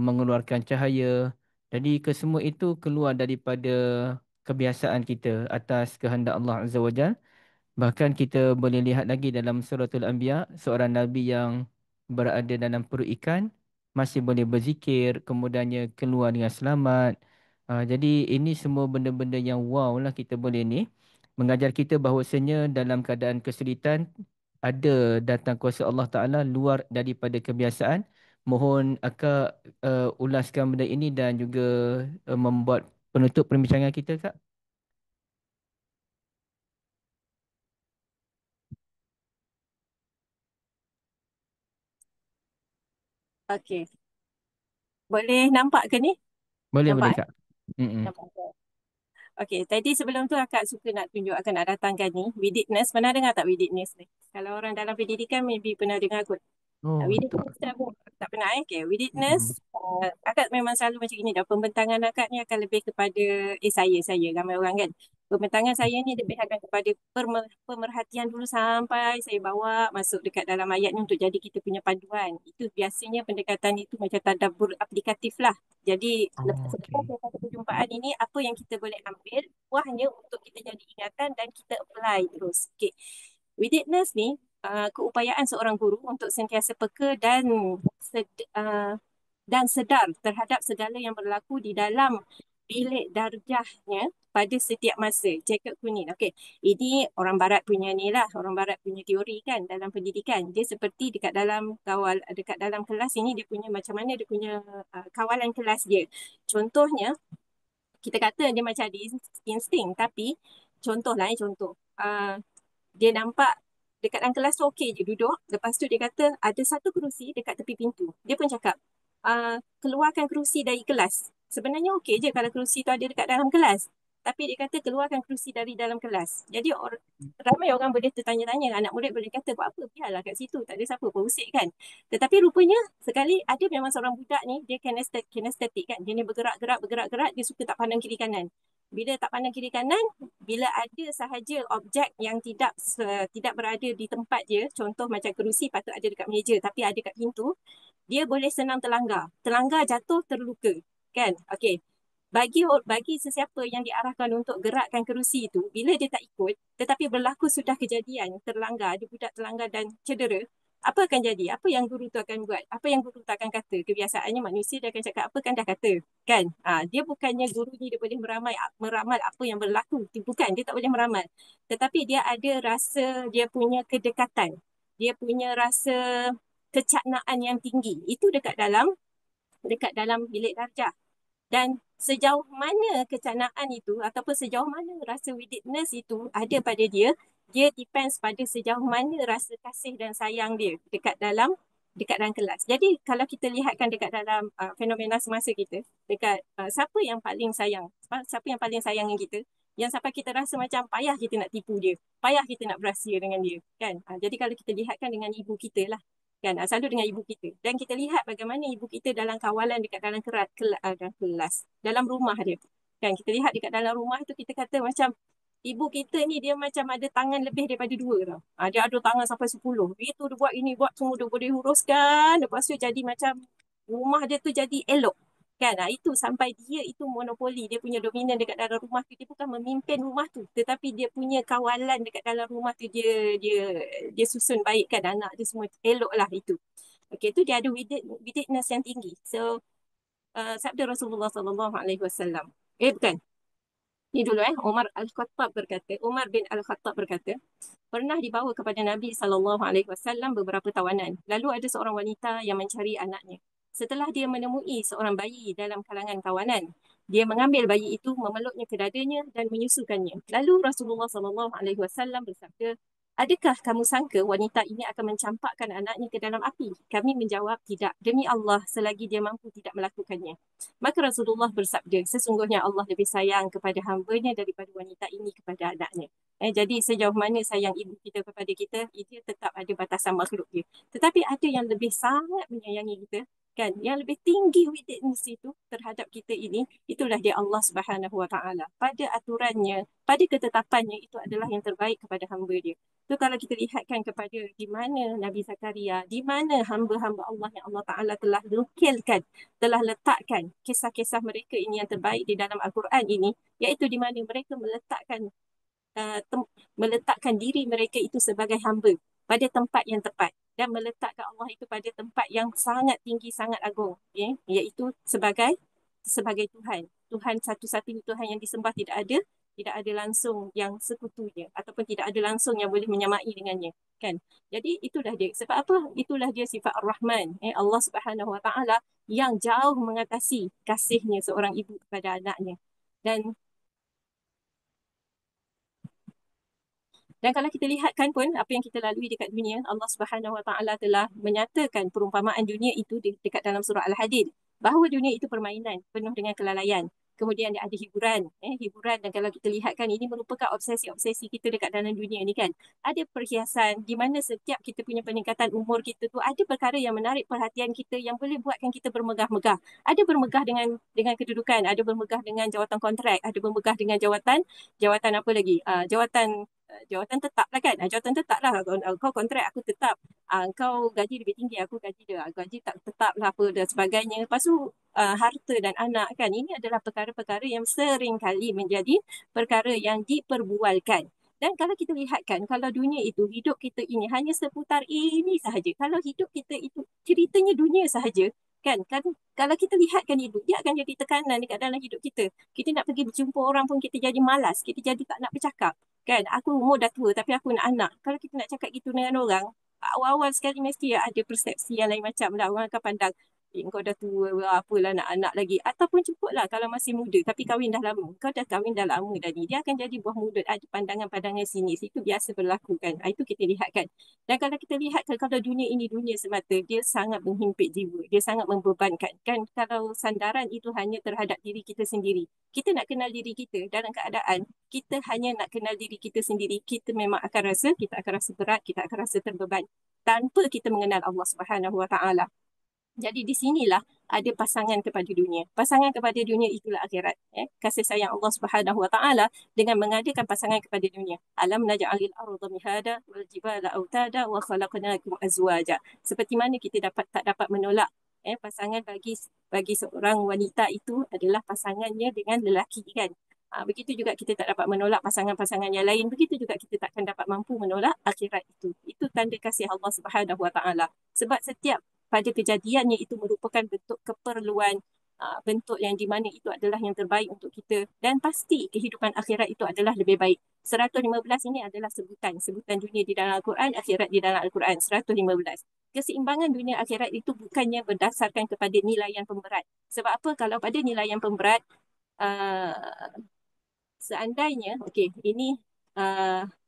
mengeluarkan cahaya. Jadi kesemua itu keluar daripada kebiasaan kita atas kehendak Allah Azza wa Jalla. Bahkan kita boleh lihat lagi dalam suratul Anbiya, seorang nabi yang berada dalam perut ikan masih boleh berzikir, kemudiannya keluar dengan selamat. Jadi ini semua benda-benda yang wow lah kita boleh ni. Mengajar kita bahawasanya dalam keadaan kesulitan ada datang kuasa Allah Ta'ala luar daripada kebiasaan. Mohon akak ulaskan benda ini dan juga membuat penutup perbincangan kita, Kak. Okey. Boleh nampak ke ni? Boleh, Nampak boleh, eh? Kak. Mm-mm. Nampak. Okey, tadi sebelum tu akak suka nak tunjuk akak nak datangkan ni, Widitness. Pernah dengar tak Widitness ni? Kalau orang dalam pendidikan maybe pernah dengar kot. Oh, tak. Widitness tak pernah Okay, Widitness Mm-mm. akak memang selalu macam ini dah. Pembentangan akak ni akan lebih kepada saya ramai orang kan. Pembentangan saya ni lebih akan kepada pemerhatian dulu sampai saya bawa masuk dekat dalam ayat ni untuk jadi kita punya panduan. Itu biasanya pendekatan itu macam tadabbur aplikatif lah. Jadi Oh, lepas okey. daripada perjumpaan ini apa yang kita boleh ambil buahnya untuk kita jadi ingatan dan kita apply terus. Okay. Widitness ni keupayaan seorang guru untuk sentiasa peka dan sedar terhadap segala yang berlaku di dalam bilik darjahnya pada setiap masa. Jacob Kunin. Okey, ini orang barat punya ni lah, orang barat punya teori kan dalam pendidikan. Dia seperti dekat dalam kelas ini dia punya macam mana dia punya kawalan kelas dia. Contohnya kita kata dia macam ada insting tapi contoh. Dia nampak dekat dalam kelas tu okey je duduk. Lepas tu dia kata ada satu kerusi dekat tepi pintu. Dia pun cakap, keluarkan kerusi dari kelas. Sebenarnya okey je kalau kerusi tu ada dekat dalam kelas. Tapi dia kata keluarkan kerusi dari dalam kelas. Jadi ramai orang boleh tertanya-tanya. Anak murid boleh kata buat apa? Biarlah kat situ. Tak ada siapa pun usik kan. Tetapi rupanya sekali ada memang seorang budak ni. Dia kinestetik kan. Dia ni bergerak-gerak. Dia suka tak pandang kiri kanan. Bila tak pandang kiri kanan, bila ada sahaja objek yang tidak berada di tempat dia, contoh macam kerusi patut ada dekat meja tapi ada dekat pintu, dia boleh senang terlanggar. Terlanggar jatuh terluka. Kan? Okey. Bagi sesiapa yang diarahkan untuk gerakkan kerusi itu, bila dia tak ikut, tetapi berlaku sudah kejadian, terlanggar, ada budak terlanggar dan cedera, apa akan jadi? Apa yang guru tu akan buat? Apa yang guru tu akan kata? Kebiasaannya manusia dia akan cakap apa kan dah kata. Kan? Dia bukannya guru ni dia boleh meramal apa yang berlaku. Bukan, dia tak boleh meramal. Tetapi dia ada rasa dia punya kedekatan. Dia punya rasa kecaknaan yang tinggi. Itu dekat dalam bilik darjah. Dan sejauh mana kecanaan itu ataupun sejauh mana rasa widitness itu ada pada dia, dia depends pada sejauh mana rasa kasih dan sayang dia dekat dalam kelas. Jadi kalau kita lihatkan dekat dalam fenomena semasa kita, dekat siapa yang paling sayang, siapa yang paling sayang dengan kita, yang sampai kita rasa macam payah kita nak tipu dia, payah kita nak berahsia dengan dia, kan? Jadi kalau kita lihatkan dengan ibu kita lah, kan, selalu dengan ibu kita. Dan kita lihat bagaimana ibu kita dalam kawalan dekat dalam kelas, dalam rumah dia. Kan, kita lihat dekat dalam rumah tu kita kata macam ibu kita ni dia macam ada tangan lebih daripada 2 tau. Dia ada tangan sampai 10. Itu dia buat ini, buat semua dia boleh uruskan. Lepas tu jadi macam rumah dia tu jadi elok. Kan? Itu sampai dia itu monopoli, dia punya dominan dekat dalam rumah tu. Dia bukan memimpin rumah tu, tetapi dia punya kawalan dekat dalam rumah tu, dia susun baikkan anak dia semua elok lah itu. Okey, tu dia ada witness yang tinggi. So, sabda Rasulullah SAW. Bukan. Ni dulu Umar Al-Khattab berkata, Umar bin Al-Khattab berkata, pernah dibawa kepada Nabi SAW beberapa tawanan. Lalu ada seorang wanita yang mencari anaknya. Setelah dia menemui seorang bayi dalam kalangan tawanan, dia mengambil bayi itu, memeluknya ke dadanya dan menyusukannya. Lalu Rasulullah SAW bersabda, adakah kamu sangka wanita ini akan mencampakkan anaknya ke dalam api? Kami menjawab, tidak. Demi Allah, selagi dia mampu tidak melakukannya. Maka Rasulullah bersabda, sesungguhnya Allah lebih sayang kepada hamba-Nya daripada wanita ini kepada anaknya. Jadi sejauh mana sayang ibu kita kepada kita, itu tetap ada batasan makhluk dia. Tetapi ada yang lebih sangat menyayangi kita, kan? Yang lebih tinggi witness itu terhadap kita ini, itulah dia Allah Subhanahu Wa Taala. Pada aturannya, pada ketetapannya, itu adalah yang terbaik kepada hamba dia. So kalau kita lihatkan kepada di mana Nabi Zakaria, di mana hamba-hamba Allah yang Allah Taala telah nukilkan, telah letakkan kisah-kisah mereka ini yang terbaik di dalam Al-Quran ini, iaitu di mana mereka meletakkan diri mereka itu sebagai hamba pada tempat yang tepat dan meletakkan Allah itu pada tempat yang sangat tinggi, sangat agung, iaitu sebagai Tuhan. Tuhan satu-satunya Tuhan yang disembah, tidak ada langsung yang sekutunya ataupun tidak ada langsung yang boleh menyamai dengannya, kan? Jadi itulah dia. Sebab apa? Itulah dia sifat Ar-Rahman, Allah Subhanahu Wa Taala yang jauh mengatasi kasihnya seorang ibu kepada anaknya. Dan kalau kita lihatkan pun apa yang kita lalui dekat dunia, Allah Subhanahu Wa Taala telah menyatakan perumpamaan dunia itu dekat dalam surah Al-Hadid, bahawa dunia itu permainan penuh dengan kelalaian. Kemudian ada hiburan, hiburan, dan kalau kita lihatkan ini merupakan obsesi-obsesi kita dekat dalam dunia ni, kan. Ada perhiasan di mana setiap kita punya peningkatan umur kita tu ada perkara yang menarik perhatian kita yang boleh buatkan kita bermegah-megah. Ada bermegah dengan kedudukan, ada bermegah dengan jawatan kontrak, ada bermegah dengan jawatan apa lagi? Jawatan tetap lah, kan. Jawatan tetap lah. Kau kontrak, aku tetap. Kau gaji lebih tinggi, aku gaji tak tetap lah, apa dan sebagainya. Lepas tu harta dan anak, kan. Ini adalah perkara-perkara yang sering kali menjadi perkara yang diperbualkan. Dan kalau kita lihatkan, kalau dunia itu, hidup kita ini hanya seputar ini sahaja. Kalau hidup kita itu ceritanya dunia sahaja, kan kalau kita lihatkan itu, dia akan jadi tekanan dekat dalam hidup kita. Kita nak pergi berjumpa orang pun kita jadi malas, kita jadi tak nak bercakap, kan. Aku umur dah tua tapi aku nak anak. Kalau kita nak cakap gitu dengan orang, awal-awal sekali mesti ada persepsi yang lain macam lah. Orang akan pandang, kau dah tua, apalah nak anak lagi. Ataupun cukuplah kalau masih muda tapi kahwin dah lama. Kau dah kahwin dah lama dah ni. Dia akan jadi buah mulut. Ada pandangan-pandangan sini. Itu biasa berlaku, kan. Itu kita lihatkan. Dan kalau kita lihatkan, kalau dunia ini dunia semata, dia sangat menghimpit jiwa. Dia sangat membebankan. Kan kalau sandaran itu hanya terhadap diri kita sendiri. Kita nak kenal diri kita dalam keadaan kita hanya nak kenal diri kita sendiri. Kita memang akan rasa, kita akan rasa berat, kita akan rasa terbeban tanpa kita mengenal Allah Subhanahu Wa Taala. Jadi di sinilah ada pasangan kepada dunia. Pasangan kepada dunia itulah akhirat. Kasih sayang Allah Subhanahu Wa Taala dengan mengadakan pasangan kepada dunia. Alam naj'alil arda mihada wal jibala autada wa khalaqnakum azwaja. Seperti mana kita tak dapat menolak pasangan bagi seorang wanita itu adalah pasangannya dengan lelaki, kan. Begitu juga kita tak dapat menolak pasangan-pasangan yang lain. Begitu juga kita takkan dapat mampu menolak akhirat itu. Itu tanda kasih Allah Subhanahu Wa Taala. Sebab setiap pada kejadiannya itu merupakan bentuk keperluan, bentuk yang di mana itu adalah yang terbaik untuk kita, dan pasti kehidupan akhirat itu adalah lebih baik. 115 ini adalah sebutan dunia di dalam Al-Quran, akhirat di dalam Al-Quran, 115. Keseimbangan dunia akhirat itu bukannya berdasarkan kepada nilaian pemberat. Sebab apa? Kalau pada nilaian pemberat, seandainya, ini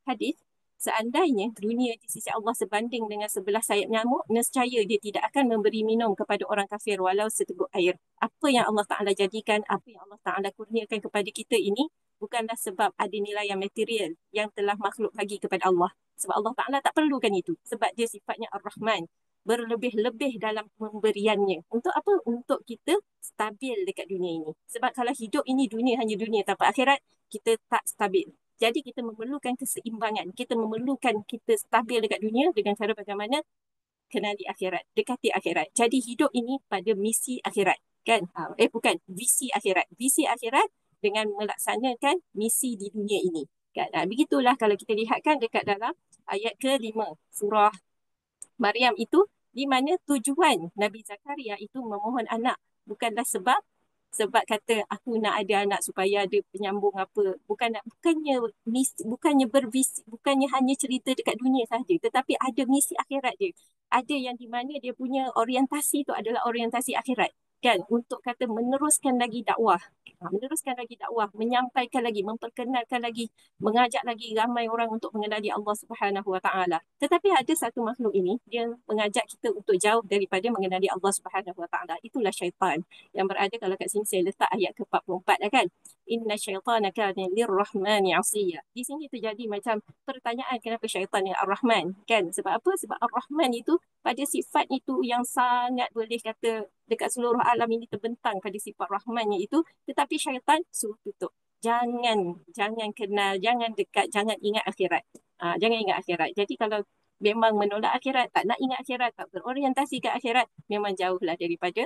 hadis, seandainya dunia di sisi Allah sebanding dengan 11 sayap nyamuk, nescaya dia tidak akan memberi minum kepada orang kafir walau seteguk air. Apa yang Allah Ta'ala jadikan, apa yang Allah Ta'ala kurniakan kepada kita ini bukanlah sebab ada nilai yang material yang telah makhluk bagi kepada Allah. Sebab Allah Ta'ala tak perlukan itu. Sebab dia sifatnya Ar-Rahman, berlebih-lebih dalam pemberiannya. Untuk apa? Untuk kita stabil dekat dunia ini. Sebab kalau hidup ini dunia, hanya dunia tanpa akhirat, kita tak stabil. Jadi kita memerlukan keseimbangan. Kita memerlukan kita stabil dekat dunia dengan cara bagaimana kenali akhirat, dekati akhirat. Jadi hidup ini pada misi akhirat, kan? Bukan, visi akhirat. Visi akhirat dengan melaksanakan misi di dunia ini. Kan? Begitulah kalau kita lihatkan dekat dalam ayat ke-5 surah Maryam itu, di mana tujuan Nabi Zakaria itu memohon anak bukanlah sebab kata aku nak ada anak supaya ada penyambung apa, bukannya bervisi, bukannya hanya cerita dekat dunia saja, tetapi ada misi akhirat dia, ada yang di mana dia punya orientasi itu adalah orientasi akhirat, kan, untuk kata meneruskan lagi dakwah, menyampaikan lagi, memperkenalkan lagi, mengajak lagi ramai orang untuk mengenali Allah Subhanahu Wa Taala. Tetapi ada satu makhluk ini, dia mengajak kita untuk jauh daripada mengenali Allah Subhanahu Wa Taala. Itulah syaitan, yang berada kalau kat sini saya letak ayat ke-44 dah, kan. Inna syaitana kana lirrahmani asiya. Di sini terjadi macam pertanyaan, kenapa syaitan yang Ar-Rahman, kan? Sebab apa? Sebab Ar-Rahman itu pada sifat itu yang sangat boleh kata dekat seluruh alam ini terbentang pada sifat Rahmannya itu, tetapi syaitan suruh tutup. Jangan kenal, jangan dekat, jangan ingat akhirat. Jangan ingat akhirat. Jadi kalau memang menolak akhirat, tak nak ingat akhirat, tak berorientasi ke akhirat, memang jauhlah daripada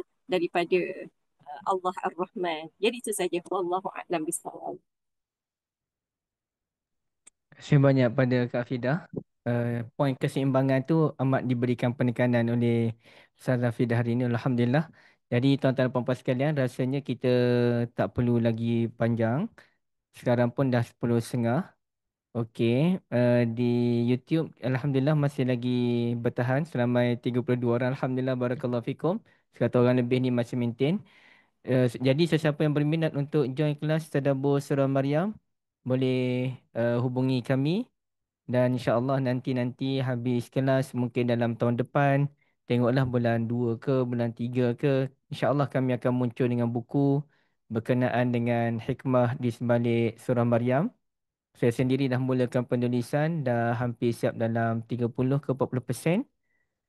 Allah Ar-Rahman. Jadi itu saja. Wallahu a'lam bishawab. Terima kasih banyak pada Kak Fidah. Poin keseimbangan tu amat diberikan penekanan oleh Ustazah Fidah hari ini. Alhamdulillah. Jadi tuan-tuan dan puan-puan sekalian, rasanya kita tak perlu lagi panjang. Sekarang pun dah 10.30. Okey, di YouTube Alhamdulillah masih lagi bertahan selama 32 orang. Alhamdulillah, barakallahu fikum. 100 orang lebih ni masih maintain. Jadi sesiapa yang berminat untuk join kelas Tadabbur Surah Maryam, boleh hubungi kami. Dan insya-Allah nanti habis kelas mungkin dalam tahun depan, tengoklah bulan 2 ke bulan 3 ke, insya-Allah kami akan muncul dengan buku berkenaan dengan hikmah di sebalik surah Maryam. Saya sendiri dah mulakan penulisan, dah hampir siap dalam 30 ke 40%.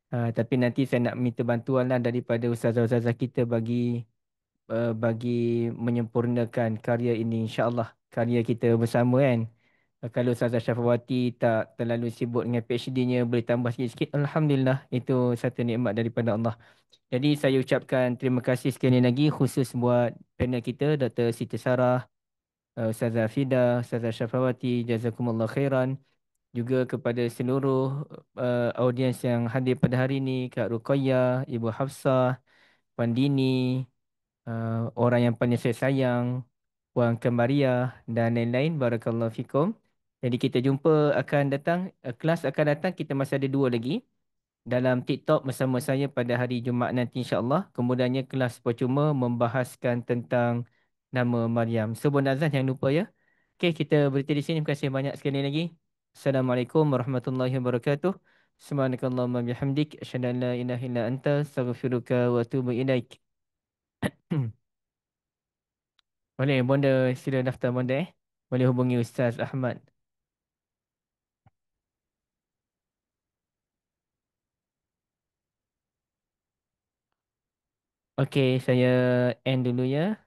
Tapi nanti saya nak minta bantuan lah daripada ustazah-ustazah kita bagi menyempurnakan karya ini, insya-Allah karya kita bersama, kan. Kalau Ustazah Syafawati tak terlalu sibuk dengan PhD-nya, boleh tambah sikit-sikit. Alhamdulillah, itu satu nikmat daripada Allah. Jadi saya ucapkan terima kasih sekali lagi khusus buat panel kita, Dr. Siti Sarah, Ustazah Fida, Ustazah Syafawati, jazakumullah khairan. Juga kepada seluruh audiens yang hadir pada hari ini, Kak Ruqayyah, Ibu Hafsah, Puan Dini, orang yang paling saya sayang, Puan Kemariah dan lain-lain. Barakallahu fikum. Jadi kita jumpa akan datang, kelas akan datang, kita masih ada 2 lagi dalam TikTok bersama saya pada hari Jumaat nanti, insya-Allah. Kemudiannya kelas percuma membahaskan tentang nama Maryam. Sebelum azan jangan lupa, ya. Okey, kita berhenti di sini. Terima kasih banyak sekali lagi. Assalamualaikum warahmatullahi wabarakatuh. Subhanakallahumma bihamdik asyhadu an la ilaha illa anta astaghfiruka wa atubu ilaik. Boleh, Bonda sila daftar Bonda, eh. Boleh hubungi Ustaz Ahmad. Okey, saya end dulu, ya.